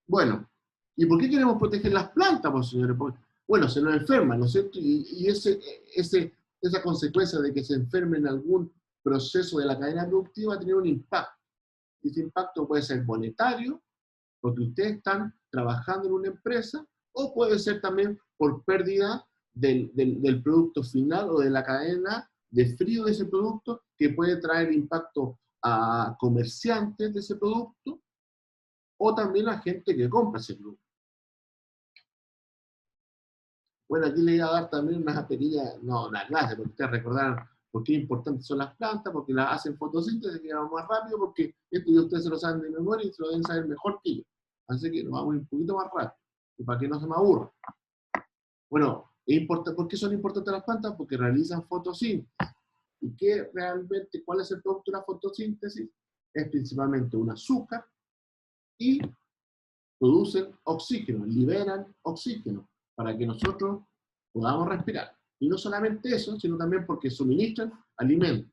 Bueno, ¿y por qué queremos proteger las plantas, pues, señores? Porque, bueno, se nos enferman, ¿no es cierto? Y esa consecuencia de que se enferme en algún proceso de la cadena productiva tiene un impacto. Y ese impacto puede ser monetario, porque ustedes están trabajando en una empresa, o puede ser también por pérdida del producto final o de la cadena de frío de ese producto, que puede traer impacto a comerciantes de ese producto, o también a gente que compra ese producto. Bueno, aquí le voy a dar también una clase, porque ustedes recordaron por qué importantes son las plantas, porque las hacen fotosíntesis, que vamos más rápido, porque esto ya ustedes se lo saben de memoria y se lo deben saber mejor que yo. Así que nos vamos un poquito más rápido, y para que no se me aburra. Bueno, ¿por qué son importantes las plantas? Porque realizan fotosíntesis. ¿Y cuál es el producto de la fotosíntesis? Es principalmente un azúcar, y producen oxígeno, liberan oxígeno, para que nosotros podamos respirar. Y no solamente eso, sino también porque suministran alimentos.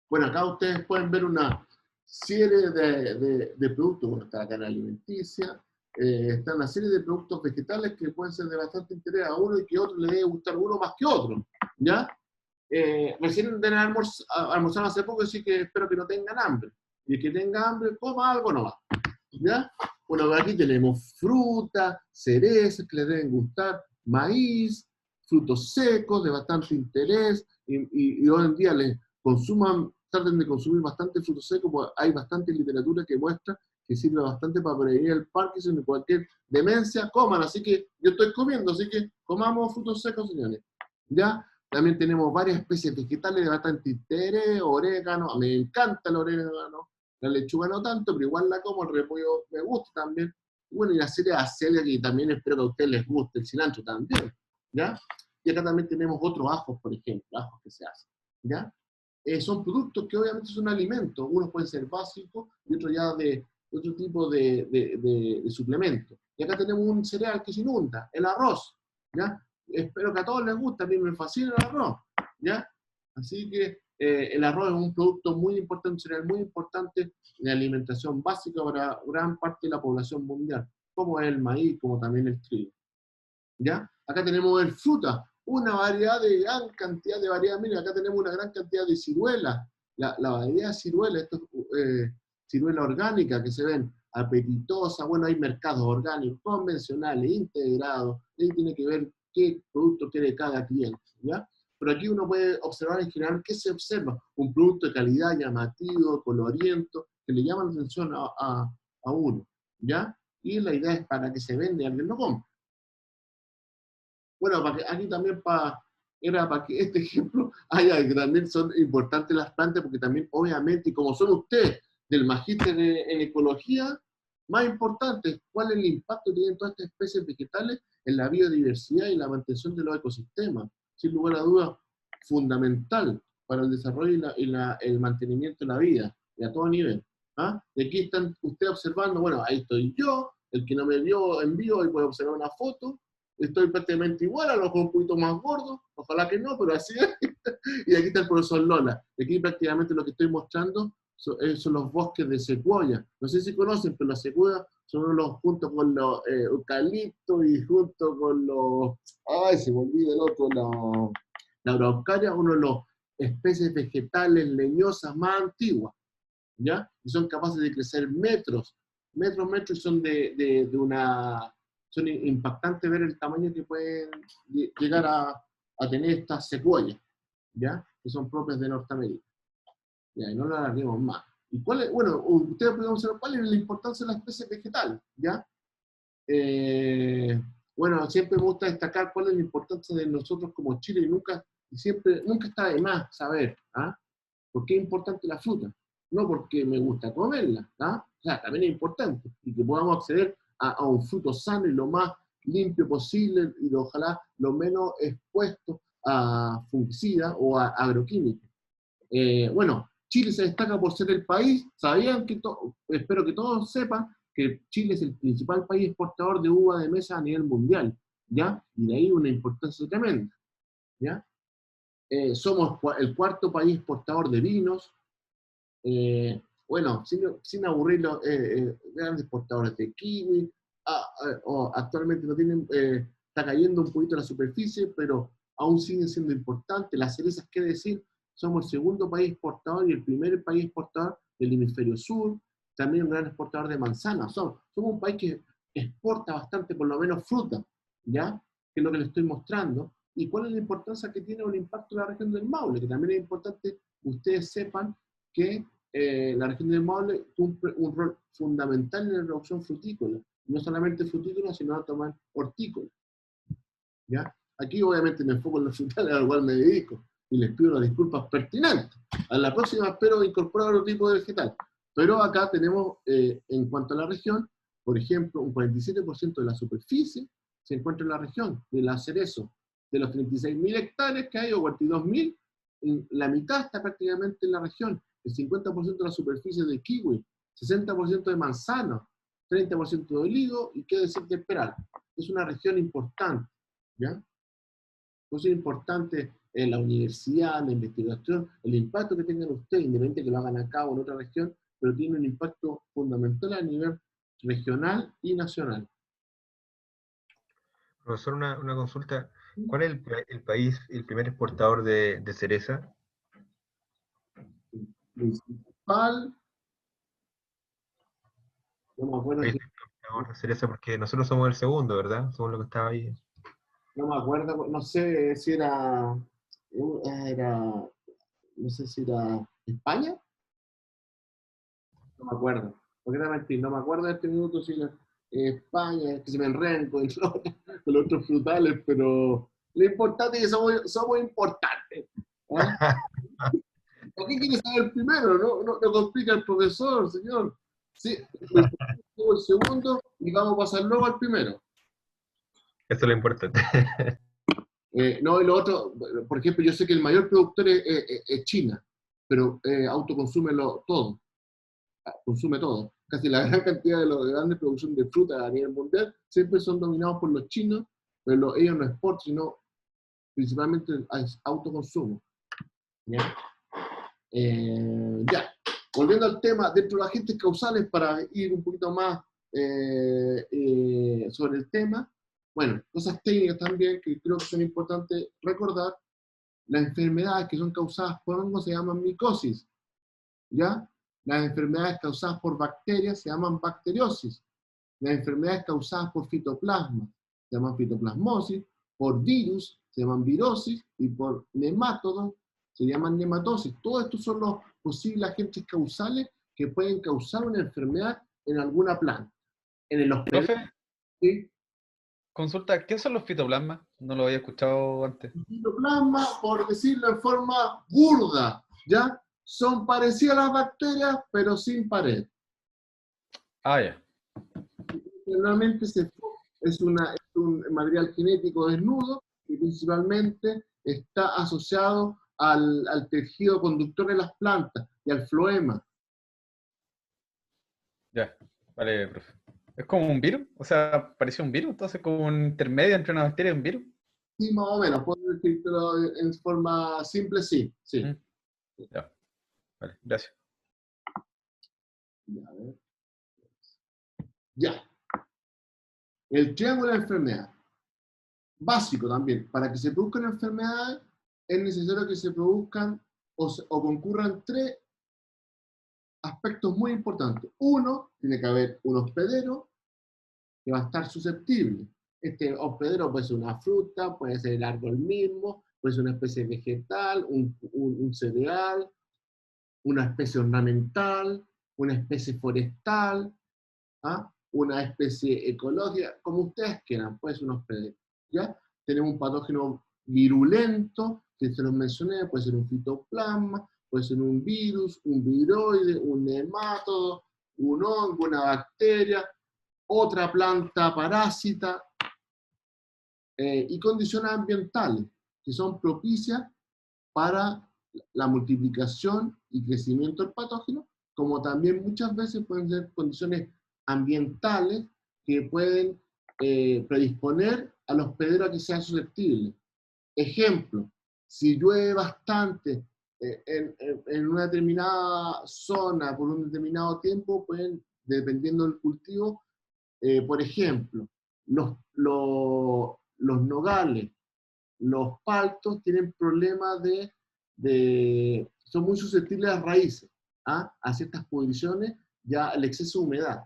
Bueno, acá ustedes pueden ver una serie de productos. Bueno, está la cadena alimenticia, está una serie de productos vegetales que pueden ser de bastante interés a uno y que a otro le debe gustar uno más que otro, ¿ya? Recién almorzaron hace poco, así que espero que no tengan hambre. Y el que tenga hambre, coma algo nomás, ¿ya? Bueno, aquí tenemos fruta, cerezas que les deben gustar, maíz, frutos secos de bastante interés, y hoy en día traten de consumir bastante frutos secos, porque hay bastante literatura que muestra que sirve bastante para prevenir el Parkinson y cualquier demencia. Coman, así que yo estoy comiendo, así que comamos frutos secos, señores. ¿Ya? También tenemos varias especies vegetales de bastante interés, orégano, me encanta el orégano, la lechuga no tanto, pero igual la como, el repollo me gusta también. Bueno, y la serie de acelga, que también espero que a ustedes les guste, el cilantro también, ¿ya? Y acá también tenemos otros ajos, por ejemplo, ajos que se hacen, ¿ya? Son productos que obviamente son alimentos, unos pueden ser básicos y otros ya de otro tipo de suplementos. Y acá tenemos un cereal que se inunda, el arroz, ¿ya? Espero que a todos les guste, a mí me fascina el arroz, ¿ya? Así que el arroz es un producto muy importante, un cereal muy importante de alimentación básica para gran parte de la población mundial, como el maíz, como también el trigo, ¿ya? Acá tenemos el fruta, una gran cantidad de variedad. Mira, acá tenemos una gran cantidad de ciruelas, la variedad de ciruelas, esto es ciruela orgánica que se ven apetitosas. Bueno, hay mercados orgánicos, convencionales, integrados, ahí tiene que ver qué producto quiere cada cliente, ¿ya? Pero aquí uno puede observar en general qué se observa, un producto de calidad, llamativo, coloriento, que le llama la atención a uno, ¿ya? Y la idea es para que se venda y alguien lo compre. Bueno, aquí también era para que este ejemplo que también son importantes las plantas, porque también obviamente, y como son ustedes del magíster en ecología, más importante, ¿cuál es el impacto que tienen todas estas especies vegetales en la biodiversidad y la mantención de los ecosistemas? Sin lugar a dudas, fundamental para el desarrollo y el mantenimiento de la vida, y a todo nivel. ¿Ah? Y aquí están ustedes observando, bueno, ahí estoy yo, el que no me vio en vivo, ahí puede observar una foto, estoy prácticamente igual, a lo mejor un poquito más gordo, ojalá que no, pero así es. Y aquí está el profesor Lola. Aquí prácticamente lo que estoy mostrando son los bosques de secuoya. No sé si conocen, pero las secuoyas son los, junto con los eucaliptos y junto con los, ay, se me olvida el otro, la araucaria, uno de los especies vegetales leñosas más antiguas, ¿ya? Y son capaces de crecer metros, y son de una... Son impactantes ver el tamaño que pueden llegar a tener estas secuoyas, ¿ya? Que son propias de Norteamérica. Ya, y no lo alarguemos más. ¿Y cuál es? Bueno, ustedes pueden saber cuál es la importancia de la especie vegetal, ¿ya? Bueno, siempre me gusta destacar cuál es la importancia de nosotros como Chile y nunca está de más saber, ¿ah? ¿Por qué es importante la fruta? No porque me gusta comerla, ¿ah? O sea, también es importante, y que podamos acceder a un fruto sano y lo más limpio posible, y ojalá lo menos expuesto a fungicidas o a agroquímicos. Bueno, Chile se destaca por ser el país, espero que todos sepan, que Chile es el principal país exportador de uva de mesa a nivel mundial, ¿ya? Y de ahí una importancia tremenda, ¿ya? Somos el cuarto país exportador de vinos, bueno, sin aburrir los grandes exportadores de kiwi, actualmente no tienen, está cayendo un poquito la superficie, pero aún siguen siendo importantes. Las cerezas, ¿qué decir? Somos el segundo país exportador y el primer país exportador del hemisferio sur, también un gran exportador de manzanas. Somos un país que exporta bastante, por lo menos fruta, ¿ya? Que es lo que les estoy mostrando. ¿Y cuál es la importancia que tiene o el impacto en la región del Maule? Que también es importante que ustedes sepan que la región del Maule cumple un rol fundamental en la producción frutícola. No solamente frutícola, sino también hortícola, ¿ya? Aquí obviamente me enfoco en los frutales al cual me dedico y les pido las disculpas pertinentes. A la próxima espero incorporar otro tipo de vegetal. Pero acá tenemos, en cuanto a la región, por ejemplo, un 47% de la superficie se encuentra en la región de la cerezo. De los 36.000 hectáreas que hay, o 42.000, la mitad está prácticamente en la región. El 50% de la superficie de kiwi, 60% de manzano, 30% de olivo, y qué decir de esperar. Es una región importante, ¿ya? Pues es importante en la universidad, la investigación, el impacto que tengan ustedes, independientemente que lo hagan acá o en otra región, pero tiene un impacto fundamental a nivel regional y nacional. Profesor, una consulta. ¿Cuál es el país, el primer exportador de cereza? Principal, no me acuerdo, País exportador de cereza, porque nosotros somos el segundo, ¿verdad? Somos lo que estaba ahí. no me acuerdo, no sé si era, no sé si era España, no me acuerdo, porque era mentir, no me acuerdo de este minuto si era España, que se me enredan con los otros frutales, pero lo importante es que somos importantes. ¿Por qué quiere saber primero? No complica el profesor, señor. Sí, el segundo y vamos a pasar luego al primero. Eso es lo importante. No, y lo otro, por ejemplo, yo sé que el mayor productor es China, pero autoconsume todo, consume todo. Casi la gran cantidad de la grande producción de fruta a nivel mundial siempre son dominados por los chinos, pero ellos no exportan, sino principalmente es autoconsumo. ¿Ya? Ya, volviendo al tema, dentro de los agentes causales, para ir un poquito más sobre el tema, bueno, cosas técnicas también que creo que son importantes recordar. Las enfermedades que son causadas por hongos se llaman micosis, ¿ya? Las enfermedades causadas por bacterias se llaman bacteriosis. Las enfermedades causadas por fitoplasma se llaman fitoplasmosis, por virus se llaman virosis, y por nemátodos se llaman nematosis. Todos estos son los posibles agentes causales que pueden causar una enfermedad en alguna planta. En el hospital. Profe, ¿Sí? consulta, ¿qué son los fitoplasmas? No lo había escuchado antes. Fitoplasma, por decirlo en forma burda, ¿ya? Son parecidas a las bacterias, pero sin pared. Ah, ya. Generalmente es un material genético desnudo y principalmente está asociado al tejido conductor de las plantas y al floema. Ya. Vale, profe. ¿Es como un virus? O sea, parece un virus, entonces como un intermedio entre una bacteria y un virus. Sí, más o menos, puedo decirlo en forma simple, sí, sí. Mm. Ya, vale, gracias. Ya, a ver. Ya. El triángulo de la enfermedad. Básico también. Para que se produzcan enfermedades, es necesario que se produzcan o concurran tres aspectos muy importantes. Uno, tiene que haber un hospedero que va a estar susceptible. Este hospedero puede ser una fruta, puede ser el árbol mismo, puede ser una especie vegetal, un cereal, una especie ornamental, una especie forestal, ¿ah? Una especie ecológica, como ustedes quieran, puede ser un hospedero. ¿Ya? Tenemos un patógeno virulento, que se los mencioné, puede ser un fitoplasma, puede ser un virus, un viroide, un nematodo, un hongo, una bacteria, otra planta parásita, y condiciones ambientales que son propicias para la multiplicación y crecimiento del patógeno, como también muchas veces pueden ser condiciones ambientales que pueden predisponer al hospedero a que sea susceptible. Ejemplo, si llueve bastante en una determinada zona por un determinado tiempo, pueden, dependiendo del cultivo, por ejemplo, los nogales, los paltos tienen problemas son muy susceptibles a las raíces, ¿ah? A ciertas condiciones, ya el exceso de humedad,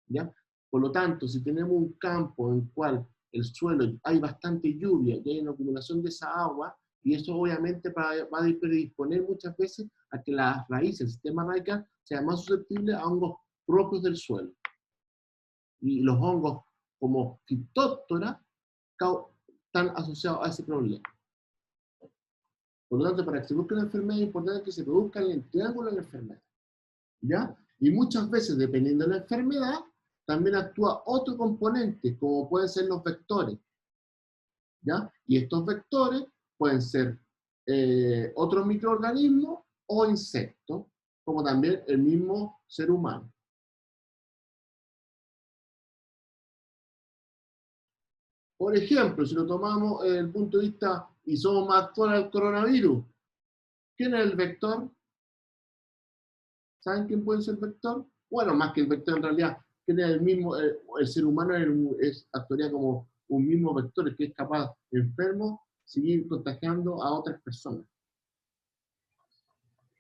¿ya? Por lo tanto, si tenemos un campo en el cual el suelo hay bastante lluvia y hay una acumulación de esa agua, y eso obviamente va a predisponer muchas veces a que las raíces, el sistema radical, sea más susceptible a hongos propios del suelo. Y los hongos como Phytophthora están asociados a ese problema. Por lo tanto, para que se busque una enfermedad es importante que se produzca el triángulo de la enfermedad, ¿ya? Y muchas veces, dependiendo de la enfermedad, también actúa otro componente, como pueden ser los vectores, ¿ya? Y estos vectores pueden ser otros microorganismos o insectos, como también el mismo ser humano. Por ejemplo, si lo tomamos desde el punto de vista y somos más actuales al coronavirus, ¿quién es el vector? ¿Saben quién puede ser el vector? Bueno, más que el vector en realidad, ¿quién es el mismo? El ser humano actuaría como un mismo vector que es capaz, enfermo, seguir contagiando a otras personas.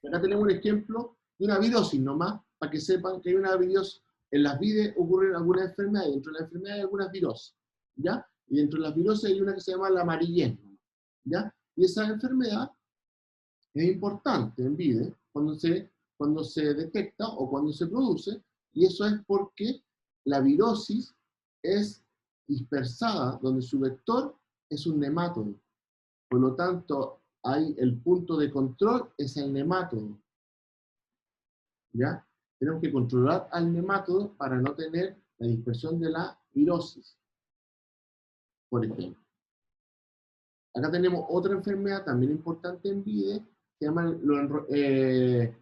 Acá tenemos un ejemplo de una virosis nomás, para que sepan que hay una virosis. En las vides ocurren algunas enfermedades, dentro de la enfermedad hay algunas virosis, ¿ya? Y dentro de las viroses hay una que se llama la amarillez, ¿ya? Y esa enfermedad es importante en vide cuando se detecta o cuando se produce, y eso es porque la virosis es dispersada, donde su vector es un nematodo. Por lo tanto, hay el punto de control es el nematodo. ¿Ya? Tenemos que controlar al nematodo para no tener la dispersión de la virosis, por ejemplo. Acá tenemos otra enfermedad también importante en vide, que se llama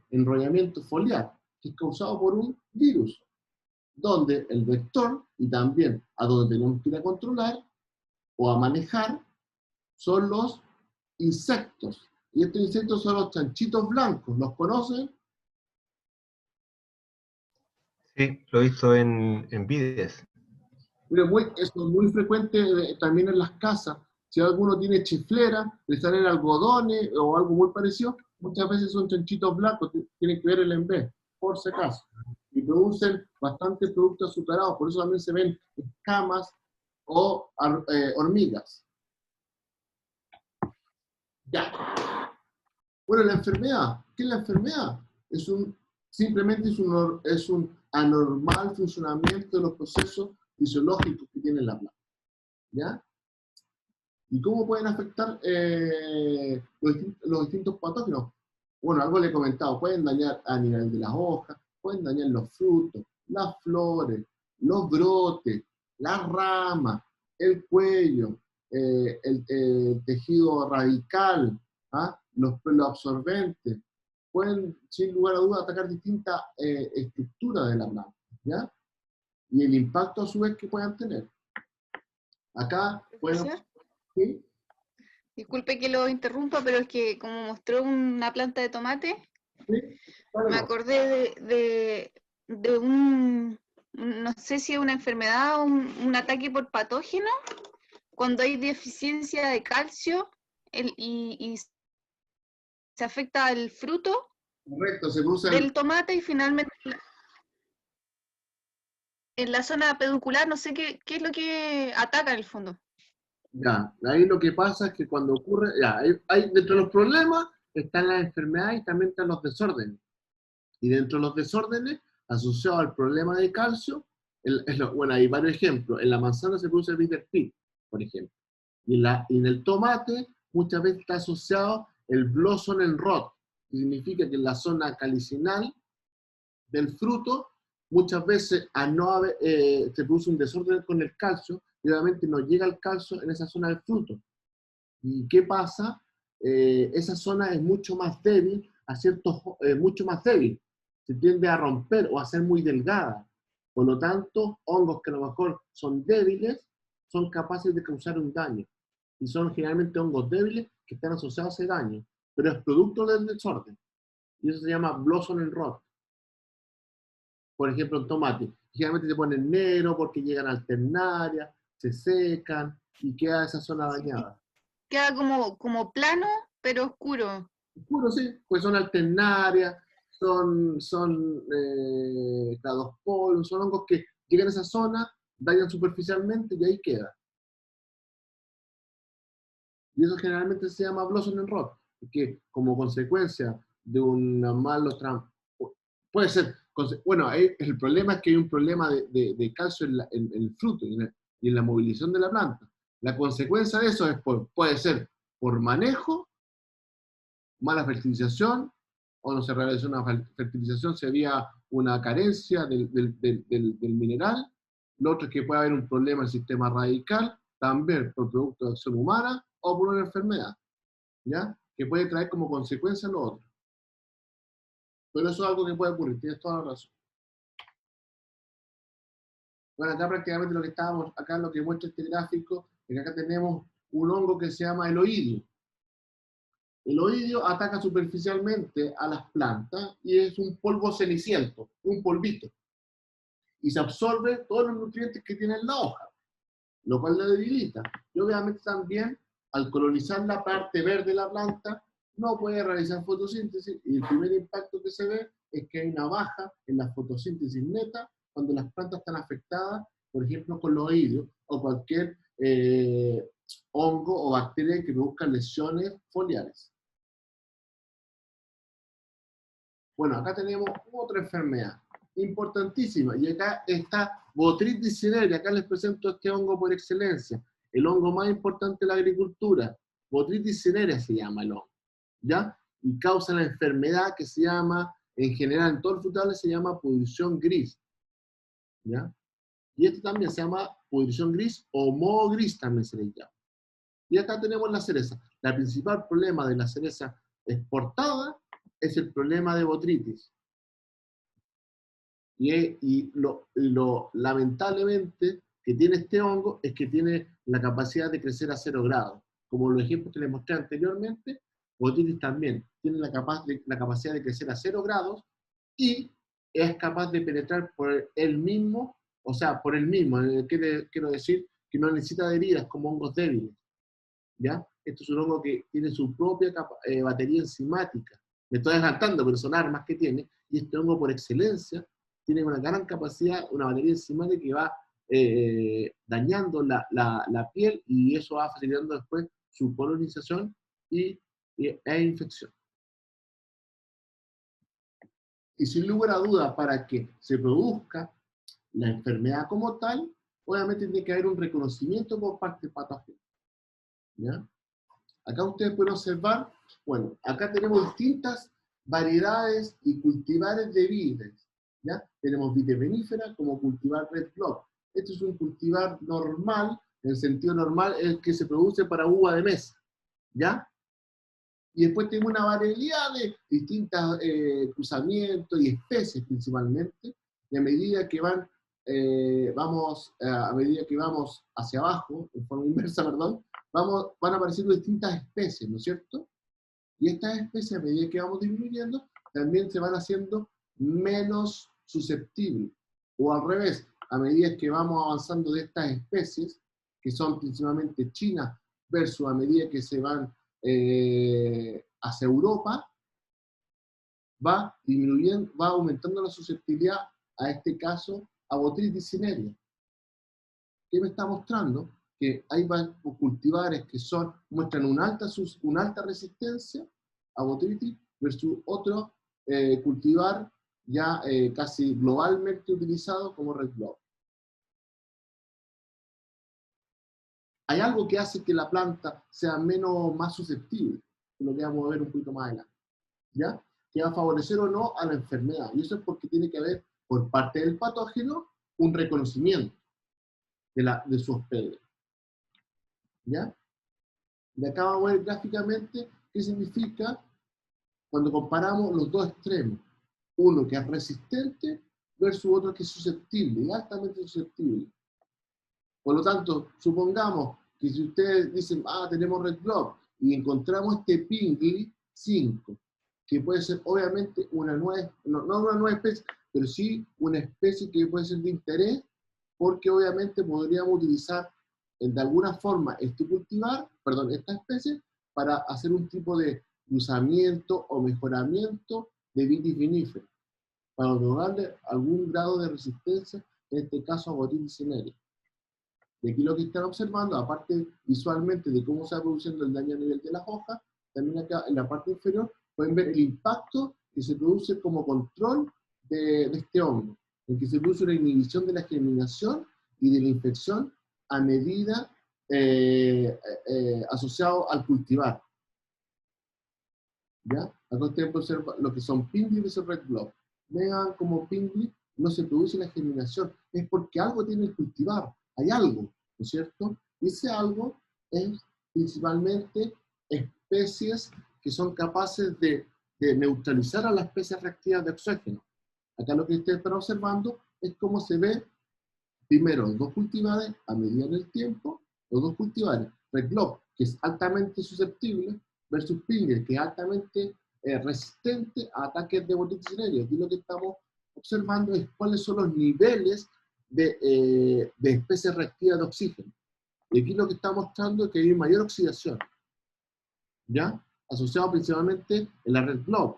enrollamiento foliar, que es causado por un virus, donde el vector, y también a donde tenemos que ir a controlar o a manejar, son los insectos. Y estos insectos son los chanchitos blancos. ¿Los conocen? Sí, lo hizo en vides. Pero esto es muy frecuente también en las casas. Si alguno tiene chiflera, le salen algodones o algo muy parecido, muchas veces son chanchitos blancos, tienen que ver el envés, por si acaso. Y producen bastante productos azucarados, por eso también se ven escamas o hormigas. Ya. Bueno, la enfermedad. ¿Qué es la enfermedad? Simplemente es un anormal funcionamiento de los procesos fisiológicos que tiene la planta. ¿Ya? ¿Y cómo pueden afectar los distintos patógenos? Bueno, algo le he comentado, pueden dañar a nivel de las hojas, pueden dañar los frutos, las flores, los brotes, las ramas, el cuello, el tejido radical, ¿ah? Los pelos absorbentes. Pueden, sin lugar a dudas, atacar distintas estructuras de la planta, ¿ya? y el impacto a su vez que puedan tener. Acá, bueno, ¿sí? Disculpe que lo interrumpa, pero es que como mostró una planta de tomate, ¿Sí? Vale, me no. acordé de un, no sé si es una enfermedad o un ataque por patógeno, cuando hay deficiencia de calcio y se afecta al fruto Correcto, se produce del tomate y finalmente en la zona peduncular, no sé qué es lo que ataca en el fondo. Ya, ahí lo que pasa es que cuando ocurre, ya, dentro de los problemas están las enfermedades y también están los desórdenes. Y dentro de los desórdenes, asociados al problema de calcio, bueno, hay varios ejemplos. En la manzana se produce el bitter pit, por ejemplo. Y en el tomate muchas veces está asociado el blossom and rot, que significa que en la zona calicinal del fruto, muchas veces se produce un desorden con el calcio, y obviamente no llega el calcio en esa zona del fruto. ¿Y qué pasa? Esa zona es mucho más débil, mucho más débil. Se tiende a romper o a ser muy delgada. Por lo tanto, hongos que a lo mejor son débiles, son capaces de causar un daño. Y son generalmente hongos débiles que están asociados a ese daño. Pero es producto del desorden. Y eso se llama blossom and rot. Por ejemplo, en tomate. Generalmente se ponen negro porque llegan a alternaria, se secan y queda esa zona dañada. Queda como plano, pero oscuro. Oscuro, sí, pues son alternarias, son cladosporium, son hongos que llegan a esa zona, dañan superficialmente y ahí queda. Y eso generalmente se llama blossom and rot, que como consecuencia de un malo puede ser, bueno, el problema es que hay un problema de calcio en el fruto y en la movilización de la planta. La consecuencia de eso puede ser por manejo, mala fertilización, o no se realizó una fertilización, se había una carencia del mineral. Lo otro es que puede haber un problema en el sistema radical, también por producto de acción humana o por una enfermedad, ¿ya? Que puede traer como consecuencia lo otro. Pero eso es algo que puede ocurrir, tienes toda la razón. Bueno, acá prácticamente lo que muestra este gráfico, es que acá tenemos un hongo que se llama el oidio. El oidio ataca superficialmente a las plantas y es un polvo ceniciento, un polvito. Y se absorbe todos los nutrientes que tiene la hoja, lo cual la debilita. Y obviamente también, al colonizar la parte verde de la planta, no puede realizar fotosíntesis y el primer impacto que se ve es que hay una baja en la fotosíntesis neta cuando las plantas están afectadas, por ejemplo, con los oidios o cualquier hongo o bacteria que produzca lesiones foliares. Bueno, acá tenemos otra enfermedad importantísima, y acá está Botrytis cinerea. Acá les presento este hongo por excelencia, el hongo más importante de la agricultura. Botrytis cinerea se llama el hongo, ¿ya? Y causa la enfermedad que se llama, en general en todos los frutales se llama pudrición gris, ¿ya? Y este también se llama pudrición gris o moho gris también se le llama. Y acá tenemos la cereza. El principal problema de la cereza exportada es el problema de botrytis. Y lo lamentablemente que tiene este hongo es que tiene la capacidad de crecer a 0 grados. Como los ejemplos que les mostré anteriormente, botrytis también tiene la capacidad de crecer a 0 grados y es capaz de penetrar por él mismo, o sea, por él mismo. Quiero decir que no necesita de heridas como hongos débiles, ¿ya? Esto es un hongo que tiene su propia batería enzimática. Me estoy adelantando, pero son armas que tiene, y este hongo por excelencia tiene una gran capacidad, una batería enzimática que va dañando la piel, y eso va facilitando después su polinización e infección. Y sin lugar a dudas, para que se produzca la enfermedad como tal, obviamente tiene que haber un reconocimiento por parte del patógeno, ¿ya? Acá ustedes pueden observar, bueno, acá tenemos distintas variedades y cultivares de vides, ¿ya? Tenemos vides viníferas como cultivar Red Block. Este es un cultivar normal, en el sentido normal, el que se produce para uva de mesa, ¿ya? Y después tenemos una variedad de distintos cruzamientos y especies principalmente, y a medida que van a medida que vamos hacia abajo, en forma inversa, perdón, van apareciendo distintas especies, ¿no es cierto? Y estas especies, a medida que vamos disminuyendo, también se van haciendo menos susceptibles. O al revés, a medida que vamos avanzando de estas especies, que son principalmente chinas, versus a medida que se van hacia Europa, va disminuyendo, va aumentando la susceptibilidad, a este caso, a Botrytis cinerea. ¿Qué me está mostrando? Que hay cultivares que muestran una alta resistencia a Botrytis versus otro cultivar ya casi globalmente utilizado como Red Glove. Hay algo que hace que la planta sea más susceptible, lo que vamos a ver un poquito más adelante, ¿ya? Que va a favorecer o no a la enfermedad. Y eso es porque tiene que haber, por parte del patógeno, un reconocimiento de su hospede. ¿Ya? Y acá vamos a ver gráficamente qué significa cuando comparamos los dos extremos. Uno que es resistente versus otro que es susceptible, y altamente susceptible. Por lo tanto, supongamos que si ustedes dicen, tenemos Red Glove, y encontramos este Pingley 5, que puede ser obviamente no una nueva especie, pero sí una especie que puede ser de interés, porque obviamente podríamos utilizar de alguna forma esta especie, para hacer un tipo de usamiento o mejoramiento de Vitis vinifera, para otorgarle algún grado de resistencia, en este caso a Botrytis cinerea. Y aquí lo que están observando, aparte visualmente de cómo se va produciendo el daño a nivel de las hojas, también acá en la parte inferior pueden ver el impacto que se produce como control de este hongo, en que se produce una inhibición de la germinación y de la infección a medida asociado al cultivar. ¿Ya? Acá ustedes pueden observar lo que son Pingley versus Red Glove. Vean como Pingley no se produce la germinación, es porque algo tiene el cultivar, hay algo, ¿no es cierto? Y ese algo es principalmente especies que son capaces de neutralizar a las especies reactivas de oxígeno. Acá lo que ustedes están observando es cómo se ve primero los dos cultivares a medida del tiempo, los dos cultivares, Red Glove, que es altamente susceptible, versus Pingley, que es altamente resistente a ataques de Botrytis cinerea. Aquí lo que estamos observando es cuáles son los niveles de especies reactivas de oxígeno. Y aquí lo que está mostrando es que hay mayor oxidación, ¿ya? Asociado principalmente en la Red Glove,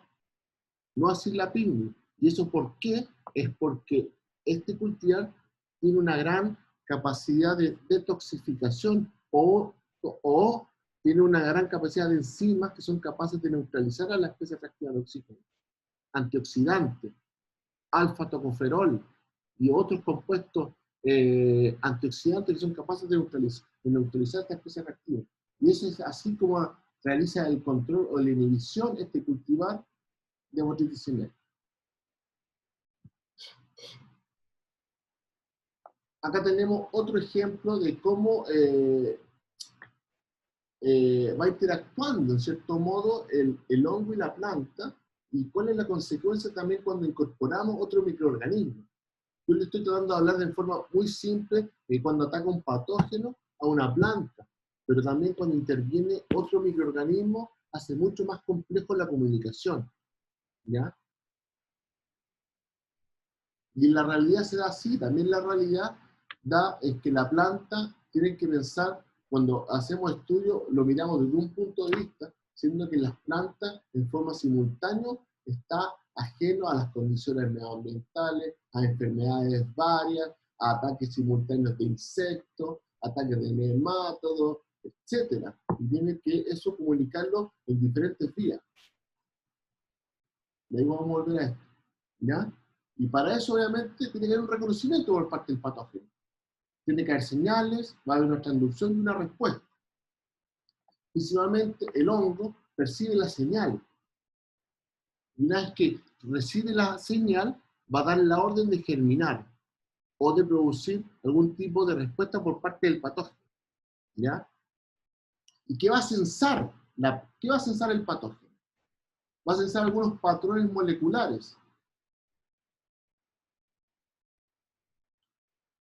no así la Pingley. ¿Y eso por qué? Es porque este cultivar tiene una gran capacidad de detoxificación o tiene una gran capacidad de enzimas que son capaces de neutralizar a la especie reactiva de oxígeno. Antioxidantes, alfa-tocoferol y otros compuestos antioxidantes que son capaces de neutralizar esta especie reactiva. Y eso es así como realiza el control o la inhibición este cultivar de Botrytis cinerea. Acá tenemos otro ejemplo de cómo va interactuando, en cierto modo, el hongo y la planta, y cuál es la consecuencia también cuando incorporamos otro microorganismo. Yo le estoy tratando de hablar de forma muy simple de cuando ataca un patógeno a una planta, pero también cuando interviene otro microorganismo hace mucho más complejo la comunicación, ¿ya? Y en la realidad se da así, también la realidad es que la planta tiene que pensar, cuando hacemos estudios, lo miramos desde un punto de vista, siendo que las plantas en forma simultánea está ajeno a las condiciones medioambientales, a enfermedades varias, a ataques simultáneos de insectos, ataques de nemátodos, etc. Y tiene que eso comunicarlo en diferentes vías. Y ahí vamos a volver a esto, ¿ya? Y para eso, obviamente, tiene que haber un reconocimiento por parte del patógeno. Tiene que haber señales, va a haber una transducción y una respuesta. Principalmente, el hongo percibe la señal. Y una vez que recibe la señal, va a dar la orden de germinar o de producir algún tipo de respuesta por parte del patógeno. ¿Ya? ¿Y qué va a censar? ¿Qué va a censar el patógeno? Va a censar algunos patrones moleculares.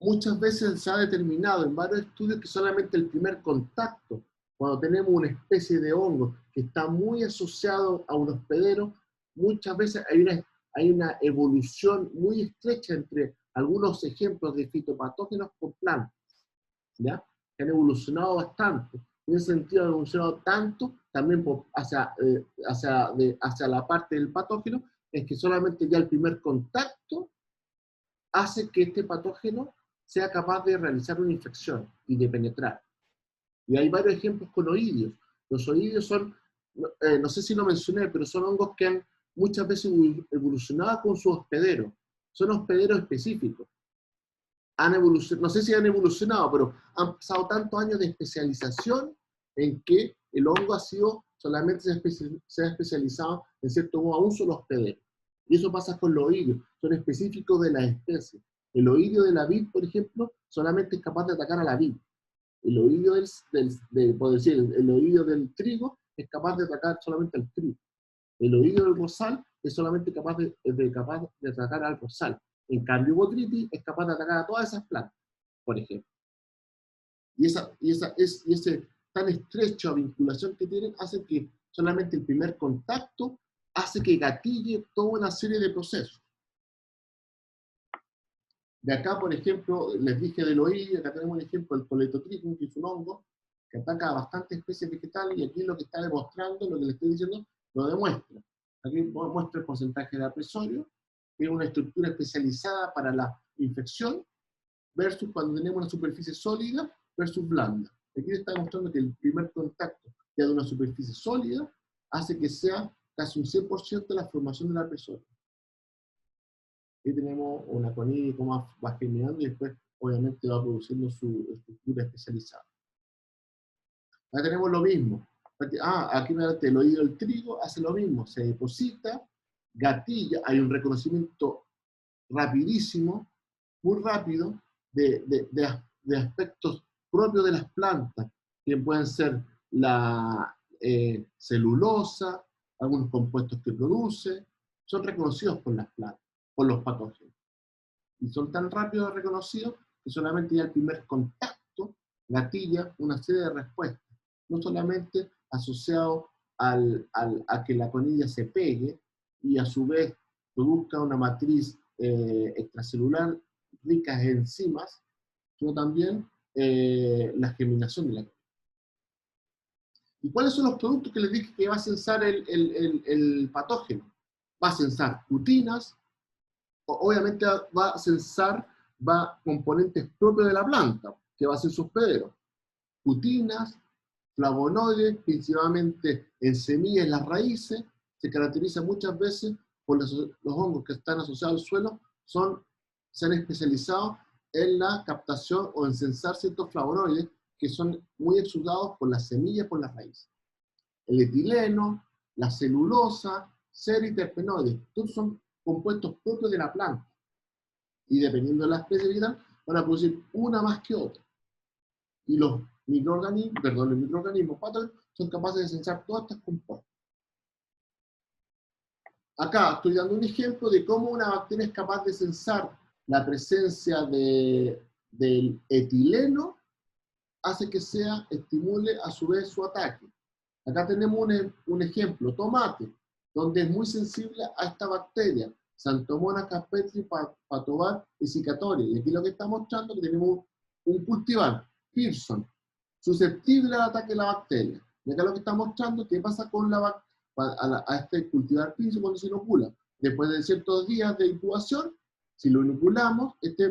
muchas veces se ha determinado en varios estudios que solamente el primer contacto, cuando tenemos una especie de hongo que está muy asociado a un hospedero, muchas veces hay una evolución muy estrecha entre algunos ejemplos de fitopatógenos con plantas, ¿ya? Que han evolucionado bastante. En ese sentido han evolucionado tanto también hacia la parte del patógeno, es que solamente ya el primer contacto hace que este patógeno sea capaz de realizar una infección y de penetrar. Y hay varios ejemplos con oídios. Los oídios son, no sé si lo mencioné, pero son hongos que han muchas veces evolucionado con su hospedero. Son hospederos específicos. No sé si han evolucionado, pero han pasado tantos años de especialización en que el hongo solamente se ha especializado en cierto modo a un solo hospedero. Y eso pasa con los oídios, son específicos de la especie. El oídio de la vid, por ejemplo, solamente es capaz de atacar a la vid. El oídio el oídio del trigo es capaz de atacar solamente al trigo. El oídio del rosal es solamente capaz de atacar al rosal. En cambio, Botrytis es capaz de atacar a todas esas plantas, por ejemplo. Y ese tan estrecha vinculación que tienen hace que solamente el primer contacto hace que gatille toda una serie de procesos. De acá, por ejemplo, les dije del oídio, acá tenemos un ejemplo del Coletotrichum, que es un hongo que ataca a bastantes especies vegetales, y aquí lo que está demostrando, lo que les estoy diciendo, lo demuestra. Aquí muestra el porcentaje de apresorio, que es una estructura especializada para la infección, versus cuando tenemos una superficie sólida versus blanda. Aquí les está demostrando que el primer contacto ya de una superficie sólida hace que sea casi un 100% de la formación del apresorio. Aquí tenemos una conilla como va germinando y después obviamente va produciendo su estructura especializada. Acá tenemos lo mismo. Aquí el oído del trigo hace lo mismo, se deposita, gatilla, hay un reconocimiento rapidísimo, muy rápido, de aspectos propios de las plantas, que pueden ser la celulosa, algunos compuestos que produce, son reconocidos por las plantas, por los patógenos. Y son tan rápidos reconocidos que solamente ya el primer contacto gatilla una serie de respuestas, no solamente asociado a que la conilla se pegue y a su vez produzca una matriz extracelular rica en enzimas, sino también la germinación de la conilla. ¿Y cuáles son los productos que les dije que va a censar el patógeno? Va a censar cutinas, obviamente va a censar componentes propios de la planta, que va a ser su hospedero. Cutinas, flavonoides, principalmente en semillas y las raíces, se caracteriza muchas veces por los hongos que están asociados al suelo, se han especializado en la captación o en censar ciertos flavonoides que son muy exudados por las semillas y por las raíces. El etileno, la celulosa, seriterpenoides, todos son compuestos propios de la planta. Y dependiendo de la especie vegetal, van a producir una más que otra. Y los microorganismos patógenos son capaces de censar todas estas compuestas. Acá estoy dando un ejemplo de cómo una bacteria es capaz de censar la presencia del etileno, hace que estimule a su vez su ataque. Acá tenemos un ejemplo, tomate, donde es muy sensible a esta bacteria, Xanthomonas campestris patovar vesicatoria. Y aquí lo que está mostrando es que tenemos un cultivar, Pearson, susceptible al ataque de la bacteria. Y acá lo que está mostrando, qué pasa con a este cultivar Pearson cuando se inocula. Después de ciertos días de incubación, si lo inoculamos, este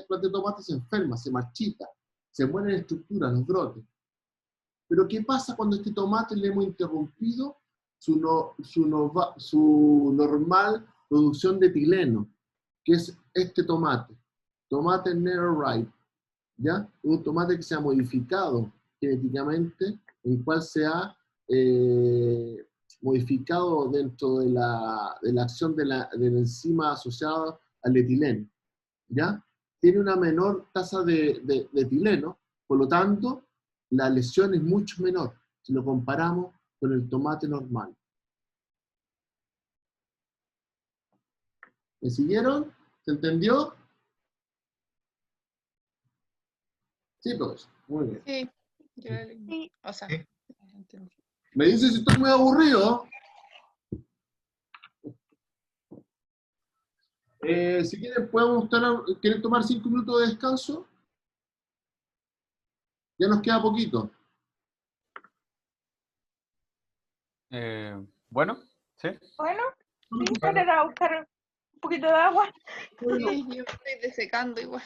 plante de tomate se enferma, se marchita, se mueren estructuras, los brotes. Pero ¿qué pasa cuando este tomate le hemos interrumpido su normal producción de etileno, que es este tomate Netherite, ¿ya? Un tomate que se ha modificado genéticamente, en cual se ha modificado dentro de la acción de la enzima asociada al etileno, ¿ya? Tiene una menor tasa de etileno, por lo tanto, la lesión es mucho menor si lo comparamos con el tomate normal. ¿Me siguieron? ¿Se entendió? Sí, profesor. Muy bien. Sí, yo la leí. Sí. O sea, Sí. entiendo. Me dice si estoy muy aburrido. Si quieren, ¿quieren tomar 5 minutos de descanso? Ya nos queda poquito. Bueno, sí. Bueno, sí, para ir a buscar un poquito de agua. Sí, yo me estoy desecando igual.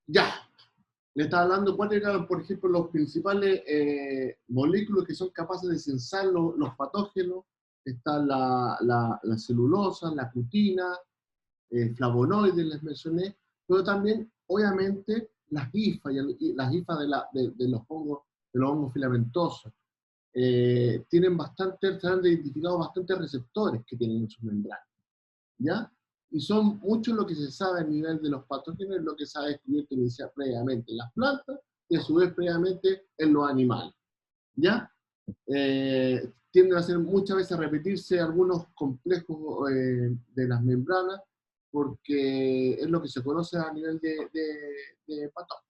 Ya. Le estaba hablando cuáles eran, por ejemplo, los principales moléculas que son capaces de censar los patógenos. Está la celulosa, la cutina, flavonoides, les mencioné, pero también, obviamente, las hifas, las hifas de los hongos filamentosos. Tienen se han identificado bastantes receptores que tienen en sus membranas, ¿ya? Y son mucho lo que se sabe a nivel de los patógenos, lo que se ha descubierto previamente en las plantas y a su vez previamente en los animales, ¿ya? Tienden a ser muchas veces a repetirse algunos complejos de las membranas porque es lo que se conoce a nivel de patógenos.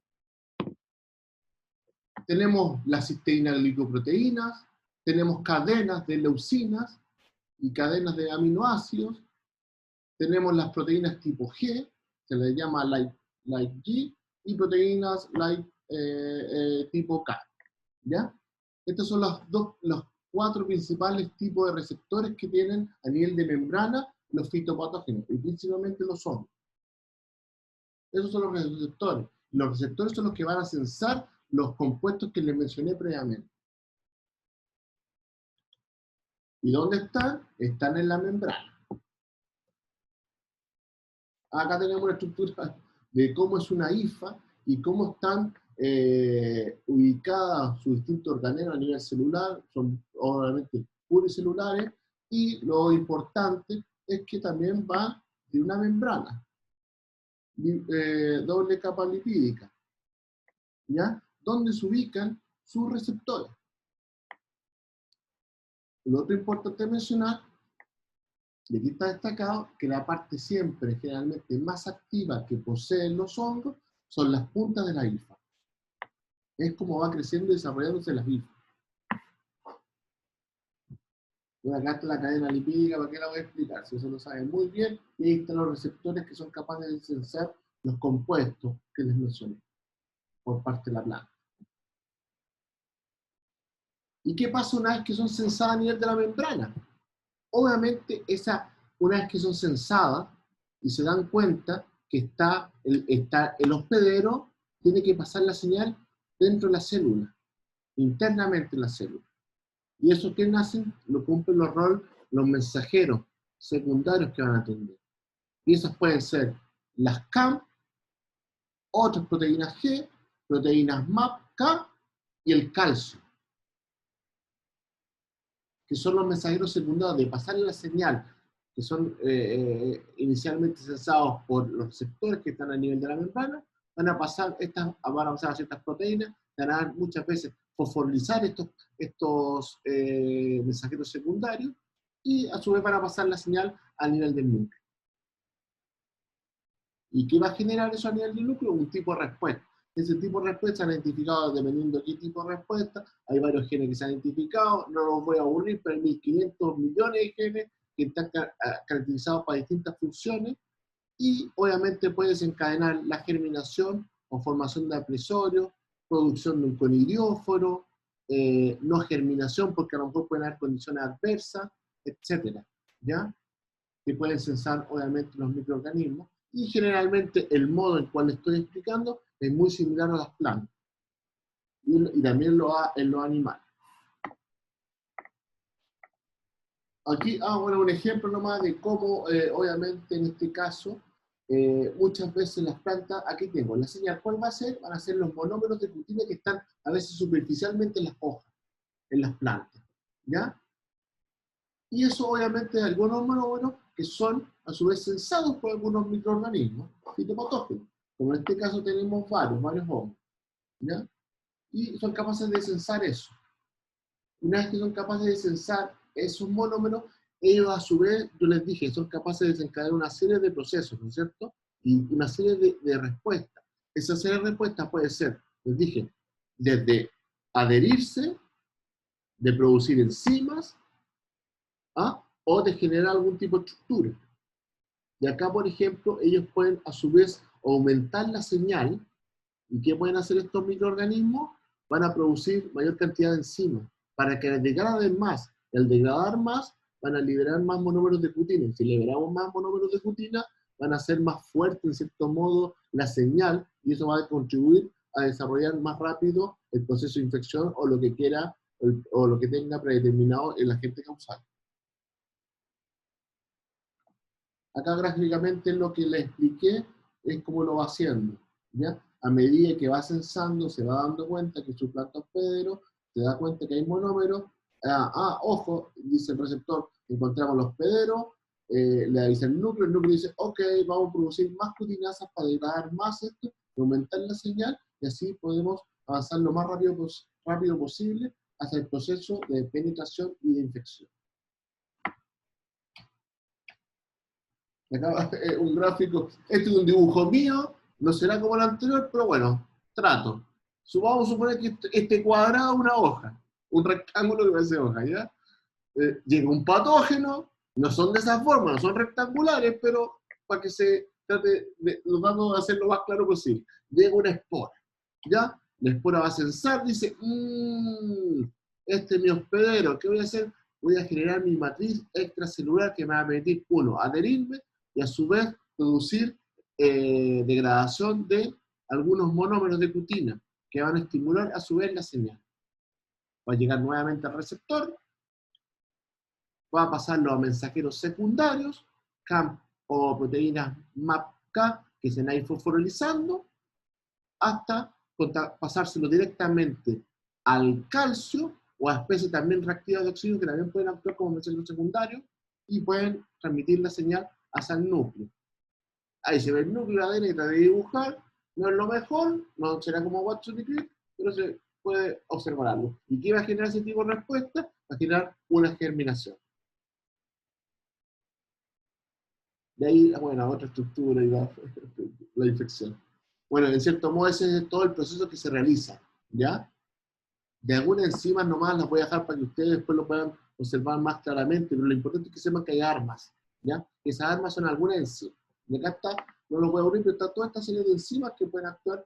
Tenemos las cisteína-glicoproteínas, tenemos cadenas de leucinas y cadenas de aminoácidos, tenemos las proteínas tipo G, se les llama like G, y proteínas tipo K, ¿ya? Estos son los 4 principales tipos de receptores que tienen a nivel de membrana los fitopatógenos, y principalmente los hongos. Esos son los receptores. Los receptores son los que van a censar los compuestos que les mencioné previamente. ¿Y dónde están? Están en la membrana. Acá tenemos una estructura de cómo es una hifa y cómo están ubicadas sus distintos organelos a nivel celular. Son obviamente pluricelulares, y lo importante es que también va de una membrana, doble capa lipídica, ¿ya? Donde se ubican sus receptores. Lo otro importante mencionar, y aquí está destacado, que la parte siempre, generalmente más activa que poseen los hongos, son las puntas de la hifa. Es como va creciendo y desarrollándose la hifa. Bueno, acá está la cadena lipídica, ¿para qué la voy a explicar? Si eso lo saben muy bien, y ahí están los receptores que son capaces de censar los compuestos que les mencioné por parte de la planta. ¿Y qué pasa una vez que son censadas a nivel de la membrana? Obviamente, una vez que son censadas y se dan cuenta que está el hospedero, tiene que pasar la señal dentro de la célula, internamente en la célula. Y eso que nacen, lo cumplen los mensajeros secundarios que van a atender. Y esas pueden ser las CAM, otras proteínas G, proteínas MAP, K y el calcio, que son los mensajeros secundarios de pasarle la señal, que son inicialmente censados por los receptores que están a nivel de la membrana, van a pasar a ciertas proteínas, van a muchas veces fosforilizar estos mensajeros secundarios, y a su vez van a pasar la señal a nivel del núcleo. ¿Y qué va a generar eso a nivel del núcleo? Un tipo de respuesta. Ese tipo de respuesta se han identificado dependiendo de qué tipo de respuesta. Hay varios genes que se han identificado, no los voy a aburrir, pero hay 1500 millones de genes que están caracterizados para distintas funciones, y obviamente puede desencadenar la germinación o formación de apresorios, producción de un conidrióforo, no germinación porque a lo mejor pueden haber condiciones adversas, etc. ¿Ya? Que pueden censar obviamente los microorganismos, y generalmente el modo en el cual estoy explicando es muy similar a las plantas, y también en los animales. Aquí, bueno, un ejemplo nomás de cómo, obviamente, en este caso, muchas veces las plantas, aquí tengo la señal, ¿cuál va a ser? Van a ser los monómeros de cutina que están a veces superficialmente en las hojas, en las plantas, ¿ya? Y eso, obviamente, algunos monómeros que son, a su vez, censados por algunos microorganismos fitopatógenos, como en este caso tenemos varios hongos, ¿ya? Y son capaces de censar eso. Una vez que son capaces de sensar esos monómeros, ellos a su vez, yo les dije, son capaces de desencadenar una serie de procesos, ¿no es cierto? Y una serie de respuestas. Esa serie de respuestas puede ser, les dije, desde adherirse, de producir enzimas, o de generar algún tipo de estructura. Y acá, por ejemplo, ellos pueden a su vez aumentar la señal. ¿Y qué pueden hacer estos microorganismos? Van a producir mayor cantidad de enzimas. Para que degraden más, al degradar más, van a liberar más monómeros de cutina. Si liberamos más monómeros de cutina, van a ser más fuerte, en cierto modo, la señal, y eso va a contribuir a desarrollar más rápido el proceso de infección o lo que quiera, o lo que tenga predeterminado el agente causal. Acá gráficamente lo que les expliqué es cómo lo va haciendo, ¿ya? A medida que va censando, se va dando cuenta que su planta hospedero, se da cuenta que hay monómeros, ojo, dice el receptor, encontramos los hospederos, le avisa el núcleo dice, ok, vamos a producir más cutinasas para degradar más esto, aumentar la señal, y así podemos avanzar lo más rápido posible hacia el proceso de penetración y de infección. Acá un gráfico, este es un dibujo mío, no será como el anterior, pero bueno, trato. Vamos a suponer que este cuadrado es una hoja, un rectángulo que parece hoja, ¿ya? Llega un patógeno, no son de esa forma, no son rectangulares, pero para que se trate de hacer lo más claro posible. Llega una espora, ¿ya? La espora va a censar, dice, este es mi hospedero, ¿qué voy a hacer? Voy a generar mi matriz extracelular que me va a permitir, uno, adherirme, y a su vez producir degradación de algunos monómeros de cutina que van a estimular a su vez la señal. Va a llegar nuevamente al receptor, va a pasarlo a mensajeros secundarios, CAMP o proteínas MAPK, que se van a ir fosforilizando, hasta pasárselo directamente al calcio o a especies también reactivas de oxígeno que también pueden actuar como mensajeros secundarios y pueden transmitir la señal hacia el núcleo. Ahí se ve el núcleo, la ADN de dibujar, no es lo mejor, no será como Watson y Crick, pero se puede observar algo. ¿Y qué va a generar ese tipo de respuesta? Va a generar una germinación. De ahí, bueno, otra estructura y la infección. Bueno, en cierto modo ese es todo el proceso que se realiza, ¿ya? De algunas enzimas nomás las voy a dejar para que ustedes después lo puedan observar más claramente, pero lo importante es que sepan que hay armas, ¿ya? Esas armas son algunas enzimas. Y acá está, no lo voy a abrir, pero está toda esta serie de enzimas que pueden actuar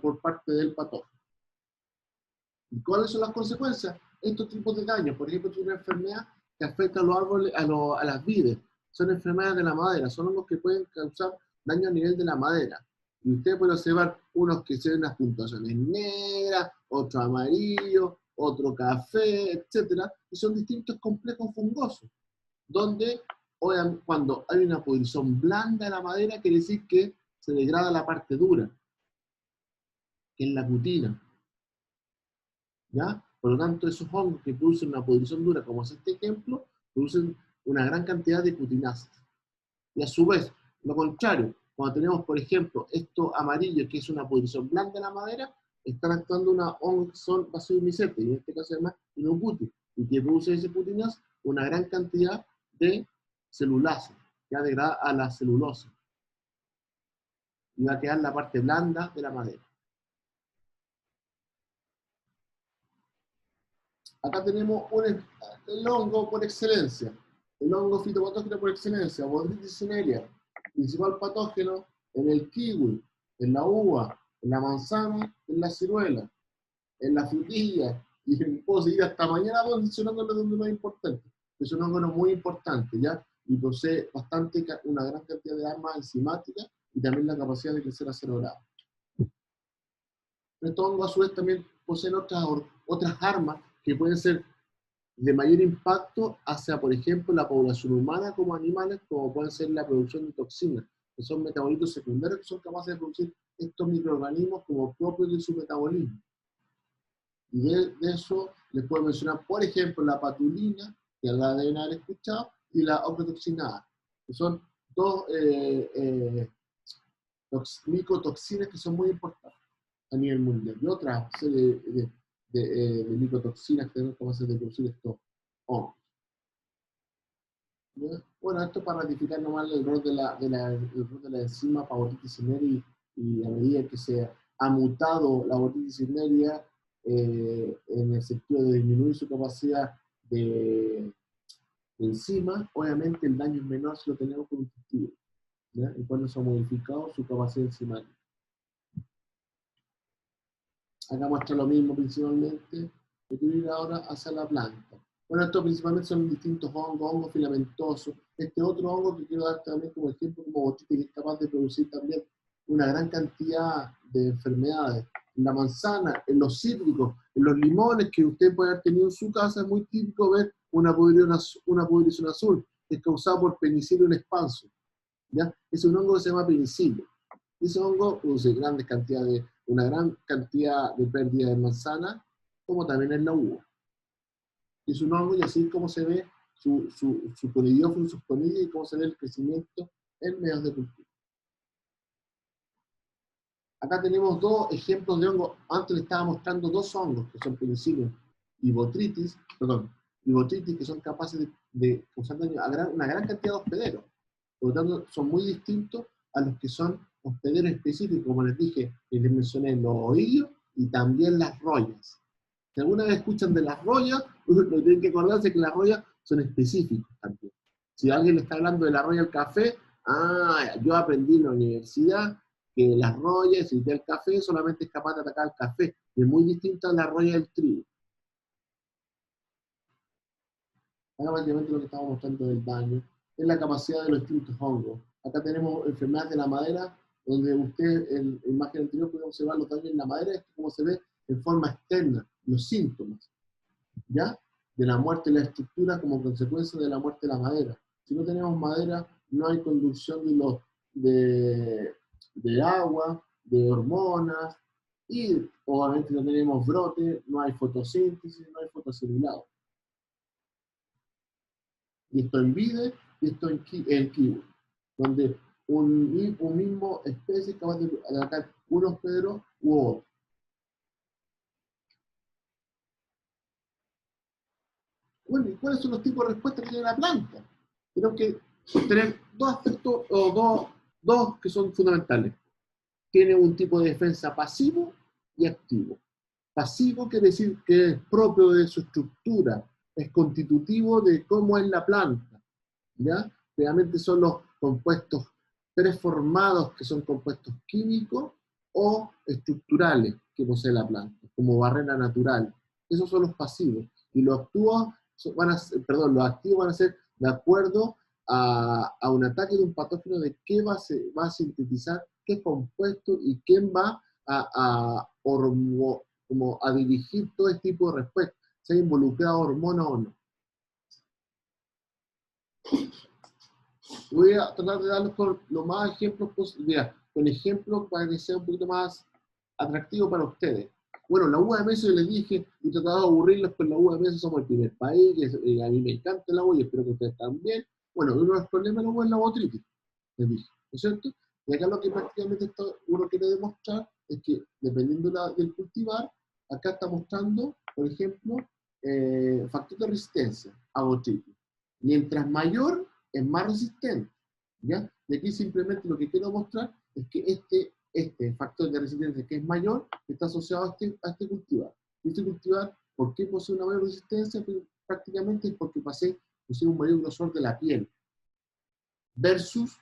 por parte del patógeno. ¿Y cuáles son las consecuencias? Estos tipos de daños, por ejemplo, una enfermedad que afecta a los árboles, a las vides, son enfermedades de la madera, son los que pueden causar daño a nivel de la madera. Y usted puede observar unos que se ven unas puntuaciones negras, otro amarillo, otro café, etc. Y son distintos complejos fungosos, donde cuando hay una posición blanda de la madera, quiere decir que se degrada la parte dura, que es la cutina. ¿Ya? Por lo tanto, esos hongos que producen una posición dura, como es este ejemplo, producen una gran cantidad de cutinasas. Y a su vez, lo contrario, cuando tenemos, por ejemplo, esto amarillo, que es una posición blanda de la madera, están actuando una hongos que son basidiomycetes, y en este caso además inocutis, y que produce ese cutinas una gran cantidad de celulasa, que degrada a la celulosa. Y va a quedar la parte blanda de la madera. Acá tenemos el hongo por excelencia, el hongo fitopatógeno por excelencia, Botrytis cinerea, principal patógeno en el kiwi, en la uva, en la manzana, en la ciruela, en la frutilla, y puedo seguir hasta mañana mencionándole donde más importante. Es un hongo muy importante, ¿ya? Y posee una gran cantidad de armas enzimáticas y también la capacidad de crecer a 0 grados. Estos hongos a su vez también poseen otras armas que pueden ser de mayor impacto hacia, por ejemplo, la población humana como animales, como pueden ser la producción de toxinas, que son metabolitos secundarios que son capaces de producir estos microorganismos como propios de su metabolismo. Y de eso les puedo mencionar, por ejemplo, la patulina, que la deben haber escuchado, y la oclotoxina A, que son dos micotoxinas que son muy importantes a nivel mundial. Y otra serie de micotoxinas que tenemos capaces de producir estos hongos. ¿Ya? Bueno, esto para ratificar nomás el rol de la enzima para otitis cinerea y a medida que se ha mutado la otitis cinerea en el sentido de disminuir su capacidad de enzima, obviamente el daño es menor si lo tenemos con un cultivo, ¿ya? Y cuando se ha modificado su capacidad enzimática. Acá muestra lo mismo principalmente, hay que ir ahora hacia la planta. Bueno, estos principalmente son distintos hongos filamentosos. Este otro hongo que quiero dar también como ejemplo, como botitis, que es capaz de producir también una gran cantidad de enfermedades. En la manzana, en los cítricos, en los limones que usted puede haber tenido en su casa, es muy típico ver una pudrición azul, que es causada por Penicillium expanso, ¿ya? Es un hongo que se llama Penicillium. Ese hongo produce una gran cantidad de pérdida de manzana, como también en la uva. Es un hongo y así como se ve su conidiófilo, sus conillas y cómo se ve el crecimiento en medios de cultivo. Acá tenemos dos ejemplos de hongos. Antes le estaba mostrando dos hongos que son Penicillium y Botrytis, que son capaces de causar daño a una gran cantidad de hospederos. Por lo tanto, son muy distintos a los que son hospederos específicos, como les dije, y les mencioné los oídos y también las rollas. Si alguna vez escuchan de las rollas, lo tienen que acordarse que las rollas son específicos también. Si alguien le está hablando de la roya del café, yo aprendí en la universidad que las rollas y el café solamente es capaz de atacar el café, y es muy distinta a la roya del trigo. Acá básicamente lo que estamos mostrando del daño es la capacidad de los distintos hongos. Acá tenemos enfermedades de la madera, donde usted en la imagen anterior puede observar los daños en la madera, esto como se ve en forma externa, los síntomas, ¿ya? De la muerte de la estructura como consecuencia de la muerte de la madera. Si no tenemos madera, no hay conducción de agua, de hormonas, y obviamente no tenemos brote, no hay fotosíntesis, no hay fotoasimilado. Y esto en vide y esto en kiwi, donde un mismo especie es capaz de atacar un hospedero u otro. Bueno, ¿y cuáles son los tipos de respuestas que tiene la planta? Tenemos que tener dos aspectos, o dos que son fundamentales. Tiene un tipo de defensa pasivo y activo. Pasivo quiere decir que es propio de su estructura, es constitutivo de cómo es la planta, ¿ya? Realmente son los compuestos preformados, que son compuestos químicos o estructurales que posee la planta, como barrera natural. Esos son los pasivos. Y los activos van a ser de acuerdo a un ataque de un patógeno, de qué va a sintetizar, qué compuesto y quién va a dirigir todo este tipo de respuesta, sea involucrado hormona o no. Voy a tratar de darles con los más ejemplos posibles, con ejemplos para que sea un poquito más atractivo para ustedes. Bueno, la uva de mesa yo les dije, y trataba de aburrirlos con la uva de mesa, somos el primer país, que a mí me encanta la uva y espero que ustedes también. Bueno, uno de los problemas de la uva es la botrytis, les dije, ¿no es cierto? Y acá lo que prácticamente uno quiere demostrar es que, dependiendo del cultivar, acá está mostrando, por ejemplo, factor de resistencia a botrytis. Mientras mayor, es más resistente, ¿ya? Y aquí simplemente lo que quiero mostrar es que este factor de resistencia, que es mayor, está asociado a este cultivar. Y este cultivar, ¿por qué posee una mayor resistencia? Pues, prácticamente es porque posee un mayor grosor de la piel. Versus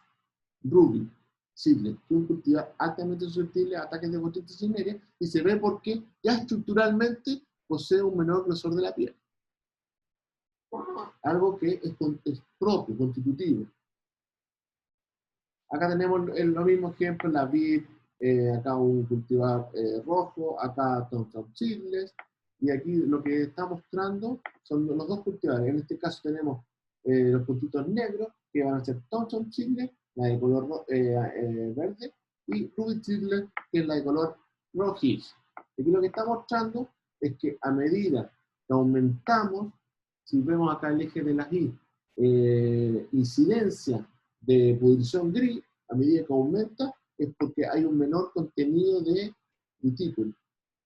Ruby Seedless, que es un cultivar altamente susceptible a ataques de botrytis cinerea, y se ve porque ya estructuralmente posee un menor grosor de la piel. Algo que es propio, constitutivo. Acá tenemos los mismos ejemplos, la vid, acá un cultivar rojo, acá Thompson Seedless, y aquí lo que está mostrando son los dos cultivares. En este caso tenemos los puntitos negros, que van a ser Thompson Seedless, la de color verde, y Ruby Seedless, que es la de color rojizo. Aquí lo que está mostrando es que a medida que aumentamos, si vemos acá el eje de las I, incidencia de pudrición gris, a medida que aumenta, es porque hay un menor contenido de cutícula.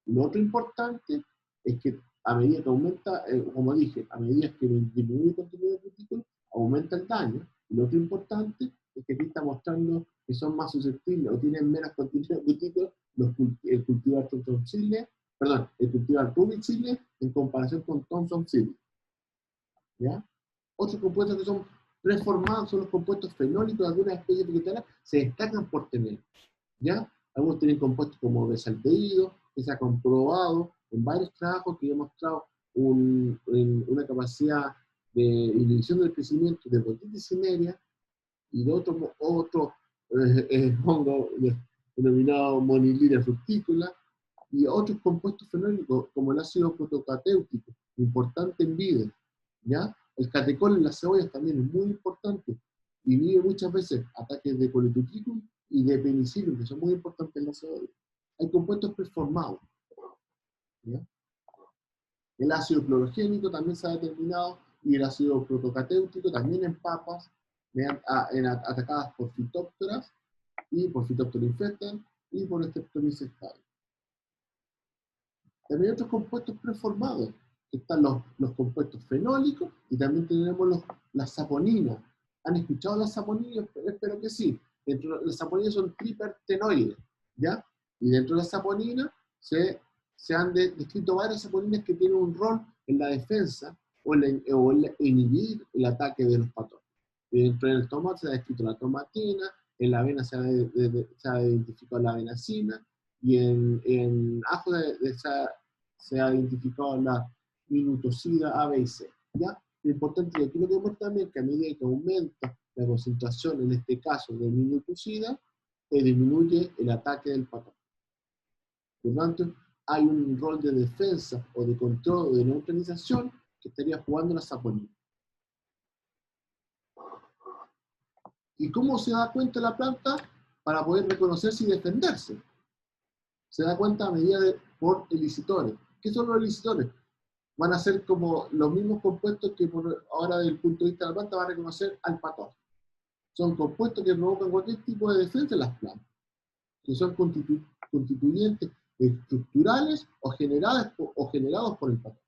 Lo otro importante es que a medida que aumenta, como dije, a medida que disminuye el contenido de cutícula, aumenta el daño. Y lo otro importante es que aquí está mostrando que son más susceptibles o tienen menos contenido de cutícula el cultivar Thomson Seedless, perdón, el cultivar Rubik Seedless en comparación con Thomson Seedless. ¿Ya? Otros compuestos que son preformados son los compuestos fenólicos de algunas especies vegetales, se destacan por tener. ¿Ya? Algunos tienen compuestos como desaldehído, que se ha comprobado en varios trabajos que han mostrado una capacidad de inhibición del crecimiento de botrytis cinerea y de otro hongo denominado Monilidia fructícola, y otros compuestos fenólicos como el ácido protocatéutico, importante en vides. ¿Ya? El catecol en las cebollas también es muy importante, y vive muchas veces ataques de Coletuticum y de penicillium, que son muy importantes en las cebollas. Hay compuestos preformados. ¿Ya? El ácido clorogénico también se ha determinado, y el ácido protocatéutico también en papas, atacadas por fitópteras, y por Phytophthora infestans, y por Streptomyces pyogenes. También hay otros compuestos preformados, que están los compuestos fenólicos, y también tenemos las saponinas. ¿Han escuchado las saponinas? Espero que sí. Las saponinas son tripertenoides, ¿ya? Y dentro de las saponinas se han descrito varias saponinas que tienen un rol en la defensa o en inhibir el ataque de los patógenos. Dentro del tomate se ha descrito la tomatina, en la avena se ha identificado la avenacina, y en ajo se ha identificado la minutosida A, B y C. ¿Ya? Lo importante es que lo que muestra también es que a medida que aumenta la concentración, en este caso de minutosida, disminuye el ataque del patógeno. Por lo tanto, hay un rol de defensa o de control o de neutralización que estaría jugando la saponina. ¿Y cómo se da cuenta la planta? Para poder reconocerse y defenderse. Se da cuenta a medida por elicitores. ¿Qué son los elicitores? Van a ser como los mismos compuestos que ahora desde el punto de vista de la planta va a reconocer al patógeno. Son compuestos que provocan cualquier tipo de defensa en las plantas, que son constituyentes estructurales o generados por el patógeno.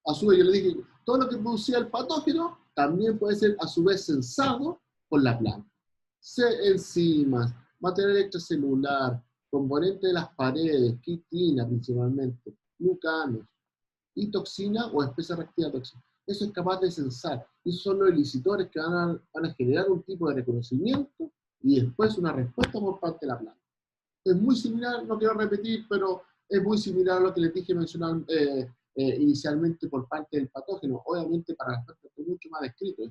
A su vez, yo le dije, todo lo que producía el patógeno también puede ser a su vez sensado por la planta. Enzimas, material extracelular, componentes de las paredes, quitina principalmente, glucanos, y toxina o especie reactiva tóxica. Eso es capaz de sensar. Esos son los elicitores que van a generar un tipo de reconocimiento y después una respuesta por parte de la planta. Es muy similar, no quiero repetir, pero es muy similar a lo que les dije mencionar inicialmente por parte del patógeno. Obviamente para las plantas es mucho más descrito,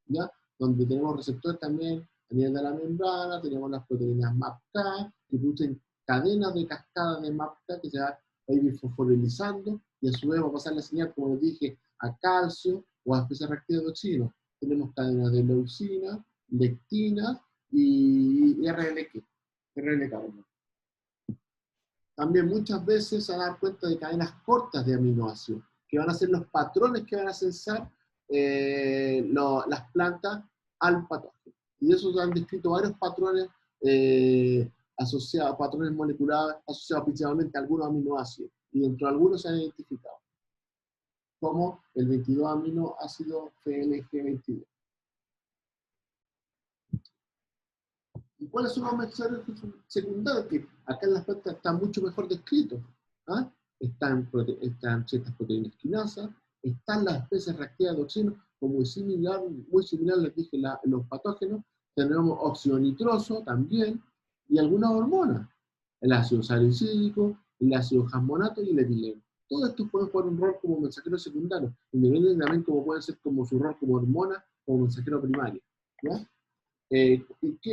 ¿ya? Donde tenemos receptores también a nivel de la membrana, tenemos las proteínas MAPK, que producen cadenas de cascada de MAPK que se va a ir fosforilizando, y a su vez va a pasar la señal, como les dije, a calcio o a especies reactivas de oxígeno. Tenemos cadenas de leucina, lectinas y RLK. También muchas veces se van a dar cuenta de cadenas cortas de aminoácidos, que van a ser los patrones que van a sensar las plantas al patógeno. Y de eso se han descrito varios patrones asociados, patrones moleculares asociados principalmente a algunos aminoácidos, y dentro de algunos se han identificado, como el 22 aminoácido FLG22. ¿Y cuáles son los mensajes secundarios? Que acá en las plantas están mucho mejor descritos. ¿Ah? Están ciertas proteínas quinasas, están las especies reactivas de oxígeno, como muy similar les dije, los patógenos. Tenemos óxido nitroso también, y algunas hormonas, el ácido salicílico, el ácido jasmonato y el etileno. Todos estos pueden jugar un rol como mensajero secundario, independientemente también como pueden ser como su rol como hormona, como mensajero primario. ¿Ya?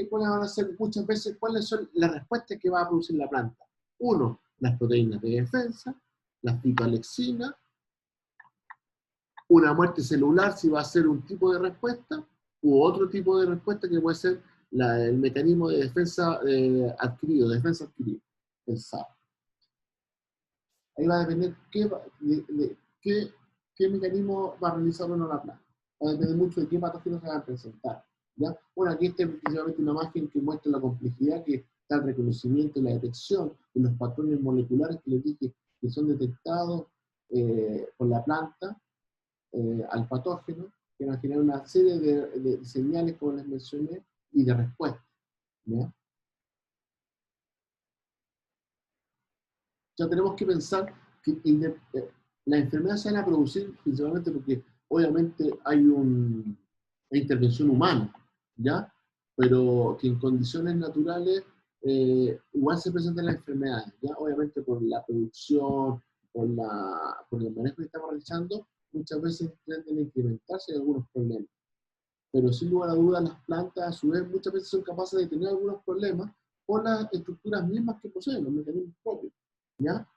¿Cuáles van a ser muchas veces? ¿Cuáles son las respuestas que va a producir la planta? Uno, las proteínas de defensa, la fitoalexina, una muerte celular si va a ser un tipo de respuesta, u otro tipo de respuesta que puede ser el mecanismo de defensa adquirido, el SAP. Ahí va a depender qué mecanismo va a realizar uno la planta. Va a depender mucho de qué patógenos se van a presentar. ¿Ya? Bueno, aquí está precisamente una imagen que muestra la complejidad que está el reconocimiento y la detección de los patrones moleculares que les dije que son detectados por la planta al patógeno, que van a generar una serie de señales, como les mencioné, y de respuestas. ¿Ya? Ya tenemos que pensar que las enfermedades se van a producir principalmente porque obviamente hay una intervención humana, ¿ya? Pero que en condiciones naturales igual se presentan las enfermedades, ¿ya? Obviamente por la producción, por el manejo que estamos realizando, muchas veces tienden a incrementarse algunos problemas. Pero sin lugar a dudas las plantas a su vez muchas veces son capaces de tener algunos problemas por las estructuras mismas que poseen, los mecanismos propios, ¿ya?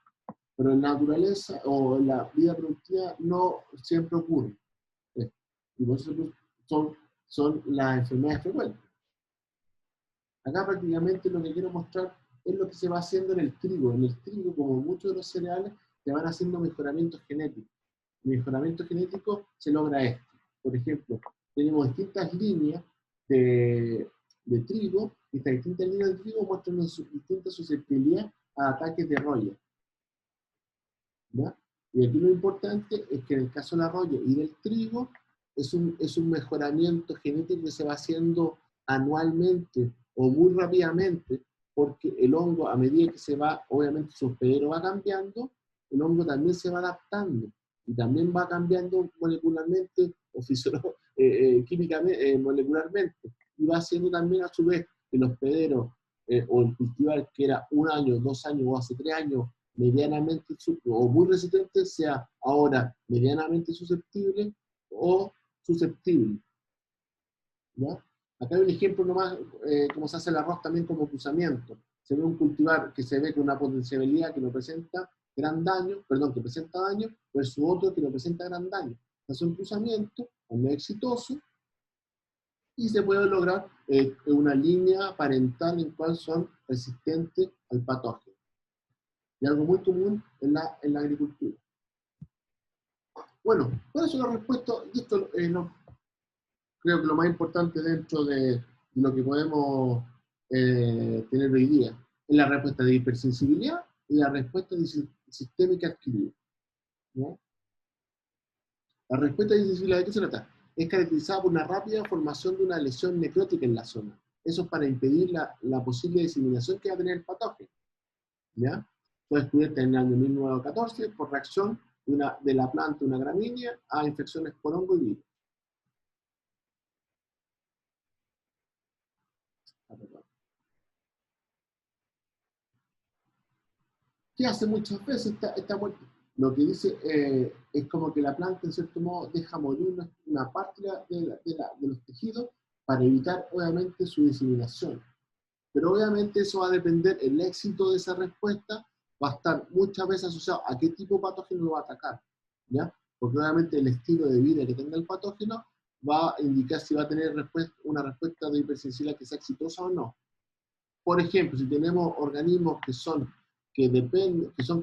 Pero en la naturaleza o en la vida productiva no siempre ocurre. Y por eso son las enfermedades frecuentes. Acá prácticamente lo que quiero mostrar es lo que se va haciendo en el trigo. En el trigo, como muchos de los cereales, se van haciendo mejoramientos genéticos. El mejoramiento genético se logra esto. Por ejemplo, tenemos distintas líneas de trigo, y estas distintas líneas de trigo muestran distinta susceptibilidad a ataques de roya. ¿Ya? Y aquí lo importante es que en el caso del arroyo y del trigo es un mejoramiento genético que se va haciendo anualmente o muy rápidamente, porque el hongo, a medida que se va, obviamente su hospedero va cambiando, el hongo también se va adaptando y también va cambiando molecularmente o químicamente, molecularmente, y va haciendo también a su vez el hospedero o el cultivar que era 1 año, 2 años o hace 3 años medianamente o muy resistente, sea ahora medianamente susceptible o susceptible. ¿Ya? Acá hay un ejemplo nomás, cómo se hace el arroz también como cruzamiento. Se ve un cultivar que se ve con una potencialidad que no presenta gran daño, perdón, que presenta daño, versus otro que no presenta gran daño. Es un cruzamiento, no es exitoso, y se puede lograr una línea parental en cual son resistentes al patógeno. Y algo muy común en la agricultura. Bueno, ¿cuáles son las respuestas? Y esto creo que lo más importante dentro de lo que podemos tener hoy día es la respuesta de hipersensibilidad y la respuesta sistémica adquirida, ¿no? La respuesta de hipersensibilidad, ¿de qué se trata? Es caracterizada por una rápida formación de una lesión necrótica en la zona. Eso es para impedir la posible diseminación que va a tener el patógeno, ¿ya? Fue descubierta en el año 1914 por reacción de la planta, una gramínea, a infecciones por hongo y virus. ¿Qué hace muchas veces esta muerte? Lo que dice es como que la planta, en cierto modo, deja morir una parte de los tejidos para evitar, obviamente, su diseminación. Pero obviamente eso va a depender, el éxito de esa respuesta va a estar muchas veces asociado a qué tipo de patógeno lo va a atacar, ¿ya? Porque obviamente el estilo de vida que tenga el patógeno va a indicar si va a tener una respuesta de hipersensibilidad que sea exitosa o no. Por ejemplo, si tenemos organismos que son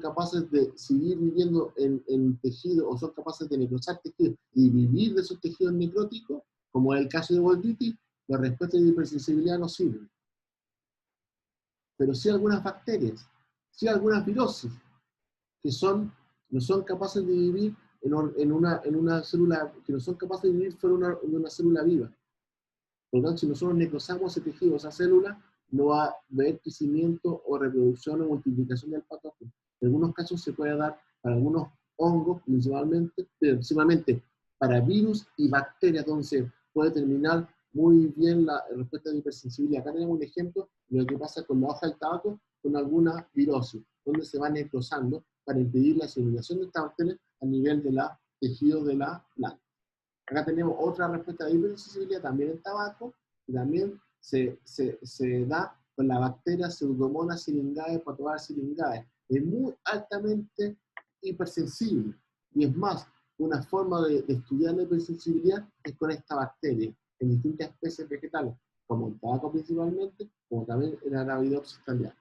capaces de seguir viviendo en tejidos o son capaces de necrosar tejidos y vivir de esos tejidos necróticos, como es el caso de Bolditis, la respuesta de hipersensibilidad no sirve. Pero sí algunas bacterias, sí algunas virosis, que no son capaces de vivir en una célula, que no son capaces de vivir fuera de una célula viva. Por lo tanto, si nosotros necrosamos ese tejido, esa célula, no va a haber crecimiento o reproducción o multiplicación del patógeno. En algunos casos se puede dar para algunos hongos, principalmente para virus y bacterias, donde puede terminar muy bien la respuesta de hipersensibilidad. Acá tenemos un ejemplo de lo que pasa con la hoja del tabaco con alguna virosis, donde se va necrosando para impedir la asimilización de estas bacterias a nivel de la tejido de la planta. Acá tenemos otra respuesta de hipersensibilidad también en tabaco, y también se da con la bacteria Pseudomonas syringae, Patobaris syringae. Es muy altamente hipersensible. Y es más, una forma de estudiar la hipersensibilidad es con esta bacteria, en distintas especies vegetales, como el tabaco principalmente, como también en Arabidopsis thaliana.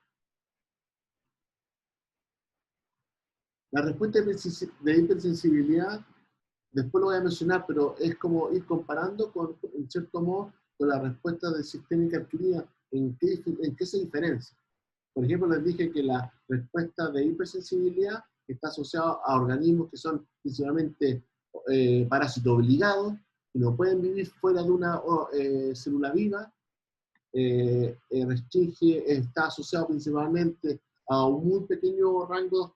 La respuesta de hipersensibilidad, después lo voy a mencionar, pero es como ir comparando, en cierto modo, con la respuesta de sistémica adquirida, en qué se diferencia. Por ejemplo, les dije que la respuesta de hipersensibilidad que está asociado a organismos que son principalmente parásitos obligados, que no pueden vivir fuera de una célula viva, está asociado principalmente a un muy pequeño rango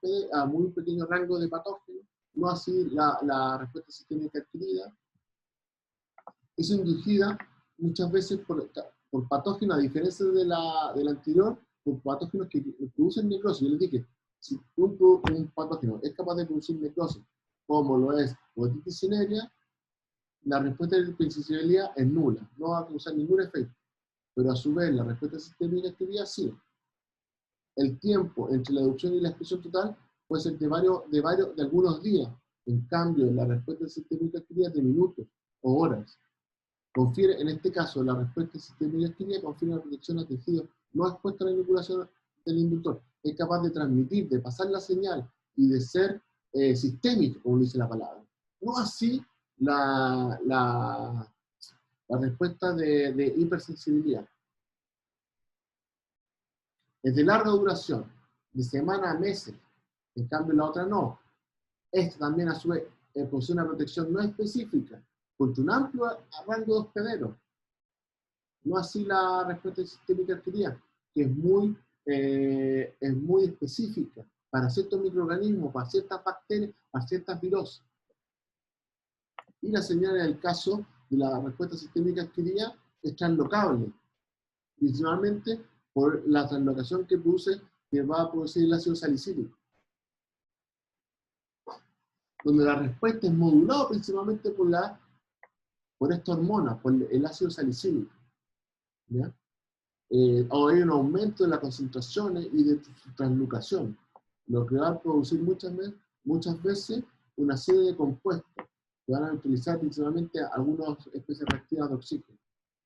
de patógenos, no así la respuesta sistémica adquirida. Es inducida muchas veces por patógenos, a diferencia de la anterior, por patógenos que producen necrosis. Yo les dije, si un patógeno es capaz de producir necrosis, como lo es otitis cinerea, la respuesta de principalidad es nula, no va a causar ningún efecto. Pero a su vez, la respuesta sistémica adquirida sí. El tiempo entre la inducción y la expresión total puede ser de algunos días. En cambio, la respuesta sistémica adquirida es de minutos o horas. Confiere, en este caso, la respuesta sistémica adquirida confiere una protección a tejidos no expuestos a la inoculación del inductor. Es capaz de transmitir, de pasar la señal y de ser sistémico, como dice la palabra. No así la respuesta de hipersensibilidad. Es de larga duración, de semanas a meses. En cambio, la otra no. Esta también, a su vez, posee una protección no específica, contra un amplio rango de hospederos. No así la respuesta sistémica adquirida, que es muy específica para ciertos microorganismos, para ciertas bacterias, para ciertas viroses. Y la señal en el caso de la respuesta sistémica adquirida es translocable, principalmente por la translocación que va a producir el ácido salicílico, donde la respuesta es modulada principalmente por esta hormona, por el ácido salicílico. ¿Ya? O hay un aumento de las concentraciones y de su translocación, lo que va a producir muchas veces una serie de compuestos que van a utilizar principalmente algunas especies reactivas de oxígeno.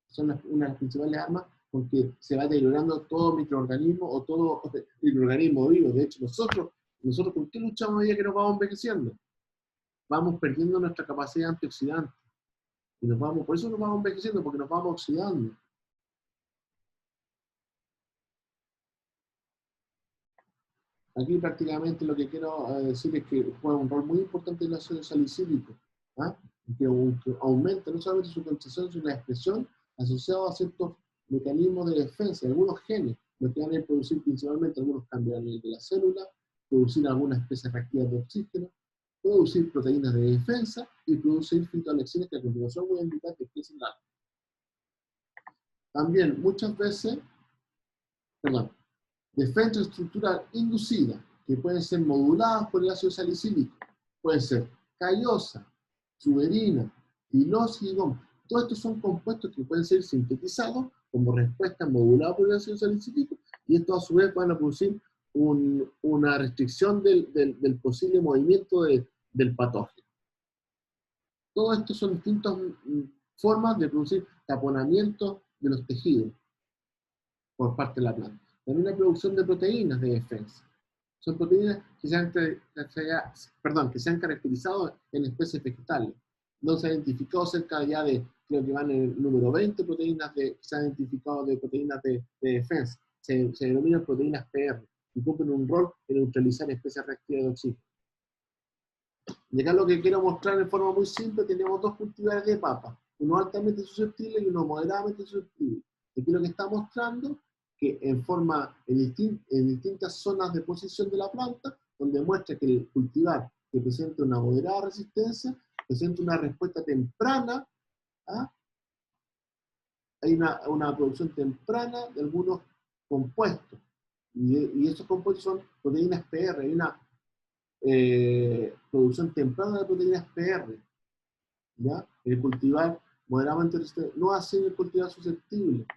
Son una de las principales armas con que se va deteriorando todo microorganismo o todo microorganismo vivo. De hecho, nosotros ¿con qué luchamos a medida que nos vamos envejeciendo? Vamos perdiendo nuestra capacidad antioxidante. Y por eso nos vamos envejeciendo, porque nos vamos oxidando. Aquí prácticamente lo que quiero decir es que juega un rol muy importante el ácido salicílico, que aumenta no solamente su concentración, sino la expresión asociada a ciertos mecanismos de defensa, algunos genes, lo que van a producir principalmente algunos cambios a nivel de la célula, producir algunas especies reactivas de oxígeno, producir proteínas de defensa y producir fitoalexines que a continuación voy a indicar que es la. También muchas veces, defensa estructural inducida, que pueden ser moduladas por el ácido salicílico, pueden ser callosa, suberina, tilosis y goma. Todos estos son compuestos que pueden ser sintetizados como respuesta modulada por el ácido salicílico, y estos a su vez van a producir una restricción del posible movimiento del patógeno. Todo esto son distintas formas de producir taponamiento de los tejidos por parte de la planta. También la producción de proteínas de defensa. Son proteínas que se han caracterizado en especies vegetales. No se ha identificado cerca ya de, creo que van en el número 20 proteínas se han identificado de proteínas de defensa. Se denominan proteínas PR y cumplen un rol en neutralizar especies reactivas de oxígeno. Y acá lo que quiero mostrar en forma muy simple, tenemos dos cultivares de papa, uno altamente susceptible y uno moderadamente susceptible. Aquí lo que está mostrando que en distintas zonas de posición de la planta, donde muestra que el cultivar que presenta una moderada resistencia, presenta una respuesta temprana, hay una producción temprana de algunos compuestos, y esos compuestos son proteínas PR, hay una producción temprana de proteínas PR, ¿ya? El cultivar moderadamente resistente, no así el cultivar susceptible.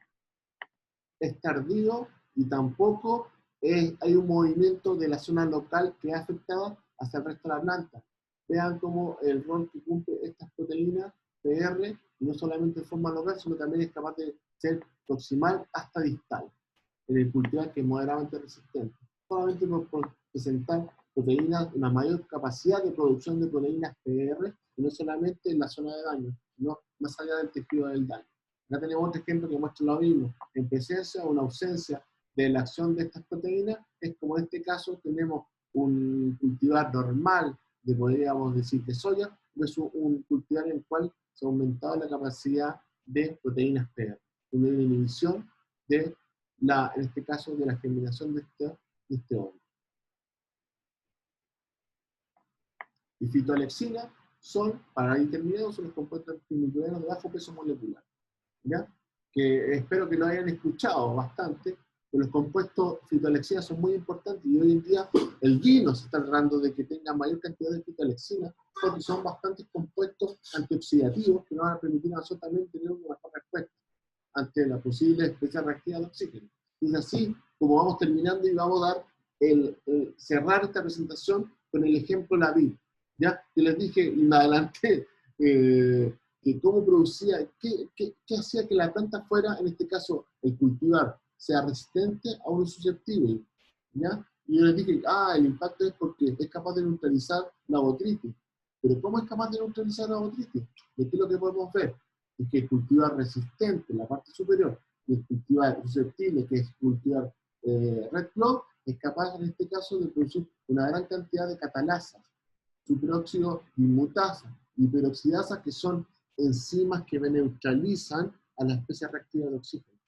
Es tardío y tampoco hay un movimiento de la zona local que ha afectado hacia el resto de la planta. Vean cómo el rol que cumple estas proteínas PR, no solamente en forma local, sino también es capaz de ser proximal hasta distal, en el cultivar que es moderadamente resistente. Solamente por presentar proteínas, una mayor capacidad de producción de proteínas PR, y no solamente en la zona de daño, sino más allá del tejido del daño. Acá tenemos otro ejemplo que muestra lo mismo. En presencia o en ausencia de la acción de estas proteínas, es como en este caso tenemos un cultivar normal de, podríamos decir, de soya, pero es un cultivar en el cual se ha aumentado la capacidad de proteínas PEA, una inhibición de en este caso, de la germinación de este hongo. Y fitoalexina son, para ir terminando, son los compuestos antimicrobianos de bajo peso molecular, ¿ya? Que espero que lo hayan escuchado bastante, que los compuestos fitoalexina son muy importantes y hoy en día el vino se está tratando de que tenga mayor cantidad de fitoalexina porque son bastantes compuestos antioxidativos que nos van a permitir a nosotros también tener una mejor respuesta ante la posible especial reactiva de oxígeno. Y así como vamos terminando y vamos a dar cerrar esta presentación con el ejemplo de la vid. Ya que les dije y me adelanté que cómo producía, qué hacía que la planta fuera, en este caso el cultivar, sea resistente a uno susceptible. ¿Ya? Y yo les dije, el impacto es porque es capaz de neutralizar la botritis. Pero ¿cómo es capaz de neutralizar la botritis? ¿De qué es lo que podemos ver? Es que el cultivar resistente en la parte superior y el cultivar susceptible, que es cultivar red clove, es capaz en este caso de producir una gran cantidad de catalasas, superóxido inmutasa y peroxidasa, que son enzimas que neutralizan a la especie reactiva de oxígeno.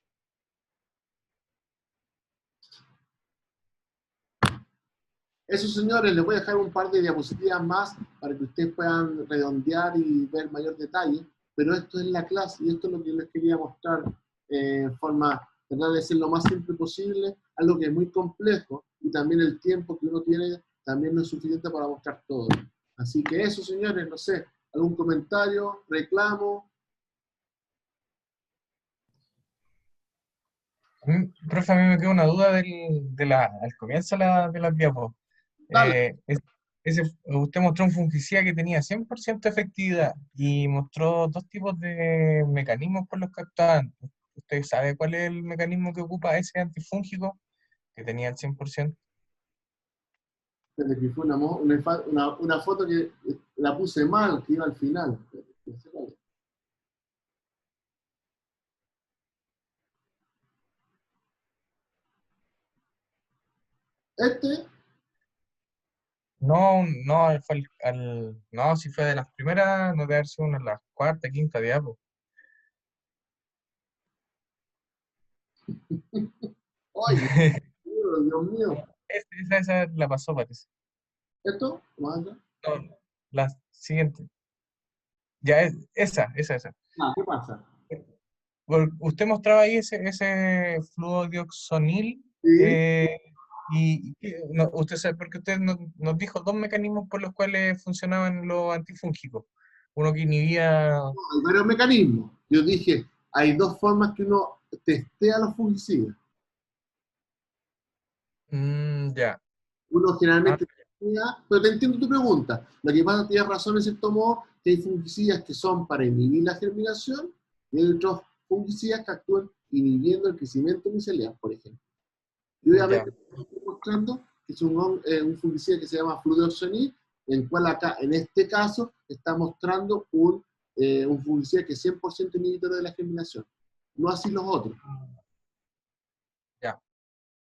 Eso, señores, les voy a dejar un par de diapositivas más para que ustedes puedan redondear y ver mayor detalle, pero esto es la clase y esto es lo que les quería mostrar en forma, tratar de ser lo más simple posible, algo que es muy complejo y también el tiempo que uno tiene también no es suficiente para mostrar todo. Así que eso, señores, no sé, algún comentario, reclamo. Profe, a mí me queda una duda al comienzo de las diapos. Usted mostró un fungicida que tenía 100% efectividad y mostró dos tipos de mecanismos por los que actuaban. ¿Usted sabe cuál es el mecanismo que ocupa ese antifúngico que tenía el 100%? Que fue una foto que la puse mal, que iba al final. ¿Este? No, no, no, si fue de las primeras, no debe haber sido una de las cuarta, quinta diapo. ¡Ay, Dios mío! Esa la pasó, parece. ¿Esto? ¿Más acá? No, la siguiente. Ya, esa. ¿Qué pasa? Usted mostraba ahí ese fluodioxonil, Sí. usted sabe, porque usted nos dijo dos mecanismos por los cuales funcionaban los antifúngicos. Uno que inhibía... Hay varios mecanismos. Yo dije, hay dos formas que uno testea los fungicidas. Ya. Uno generalmente testea, pero te entiendo tu pregunta. Lo que pasa, tienes razón en cierto modo, que hay fungicidas que son para inhibir la germinación y hay otros fungicidas que actúan inhibiendo el crecimiento micelial, por ejemplo. Y obviamente estoy mostrando que es un fungicida que se llama fludeoxonil, en el cual acá, en este caso, está mostrando un fungicida que es 100% inhibidor de la germinación. No así los otros. Ya,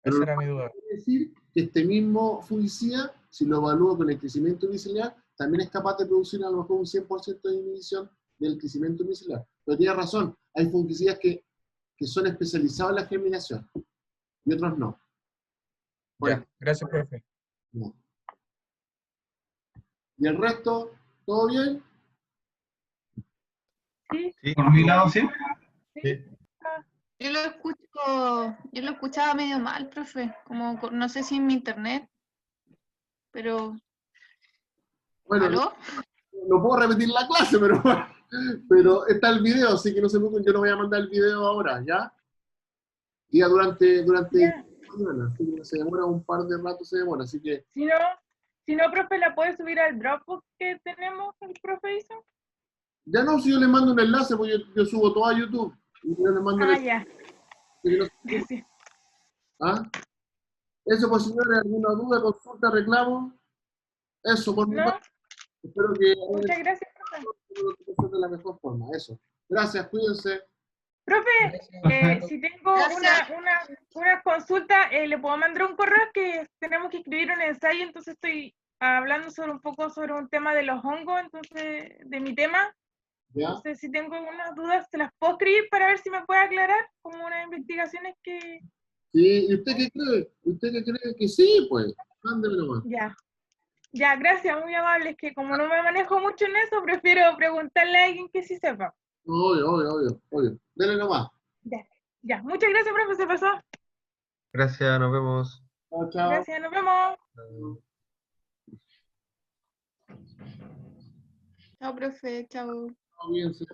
Pero esa era mi duda. quiere decir que este mismo fungicida, si lo evalúo con el crecimiento micelial, también es capaz de producir a lo mejor un 100% de inhibición del crecimiento micelial. Pero tiene razón, hay fungicidas que son especializados en la germinación y otros no. Ya, gracias, profe. No. ¿Y el resto, todo bien? Sí, por mi lado, sí. Sí. Yo lo escuchaba medio mal, profe, como no sé si en mi internet, pero... Bueno, ¿Aló? no puedo repetir la clase, pero está el video, así que no se preocupen, yo no voy a mandar el video ahora, ¿ya? Y ya durante mañana, así que se demora un par de rato, se demora, así que... Si no, profe, ¿la puede subir al Dropbox que tenemos, el profe hizo? Ya no, si yo le mando un enlace, pues yo subo todo a YouTube. Y yo le mando Ya. Gracias. ¿Ah? Eso, pues, señores, ¿alguna duda, consulta, reclamo? Eso, por mi parte. Espero que Muchas gracias, profe. de la mejor forma. Eso. Gracias, cuídense. Profe, si tengo Gracias. una consulta, le puedo mandar un correo que tenemos que escribir un ensayo, entonces estoy hablando sobre un tema de los hongos, entonces, de mi tema. ¿Ya? Entonces, si tengo unas dudas, se las puedo escribir para ver si me puede aclarar, como unas investigaciones que... Sí, ¿y usted qué cree? ¿Usted qué cree que sí? Pues, mándeme nomás. Ya, gracias, muy amable. Es que como no me manejo mucho en eso, prefiero preguntarle a alguien que sí sepa. Obvio. Dele nomás. Ya. Muchas gracias, profe, se pasó. Gracias, nos vemos. Chao. Gracias, nos vemos. Chao, profe, chao. Cuídense.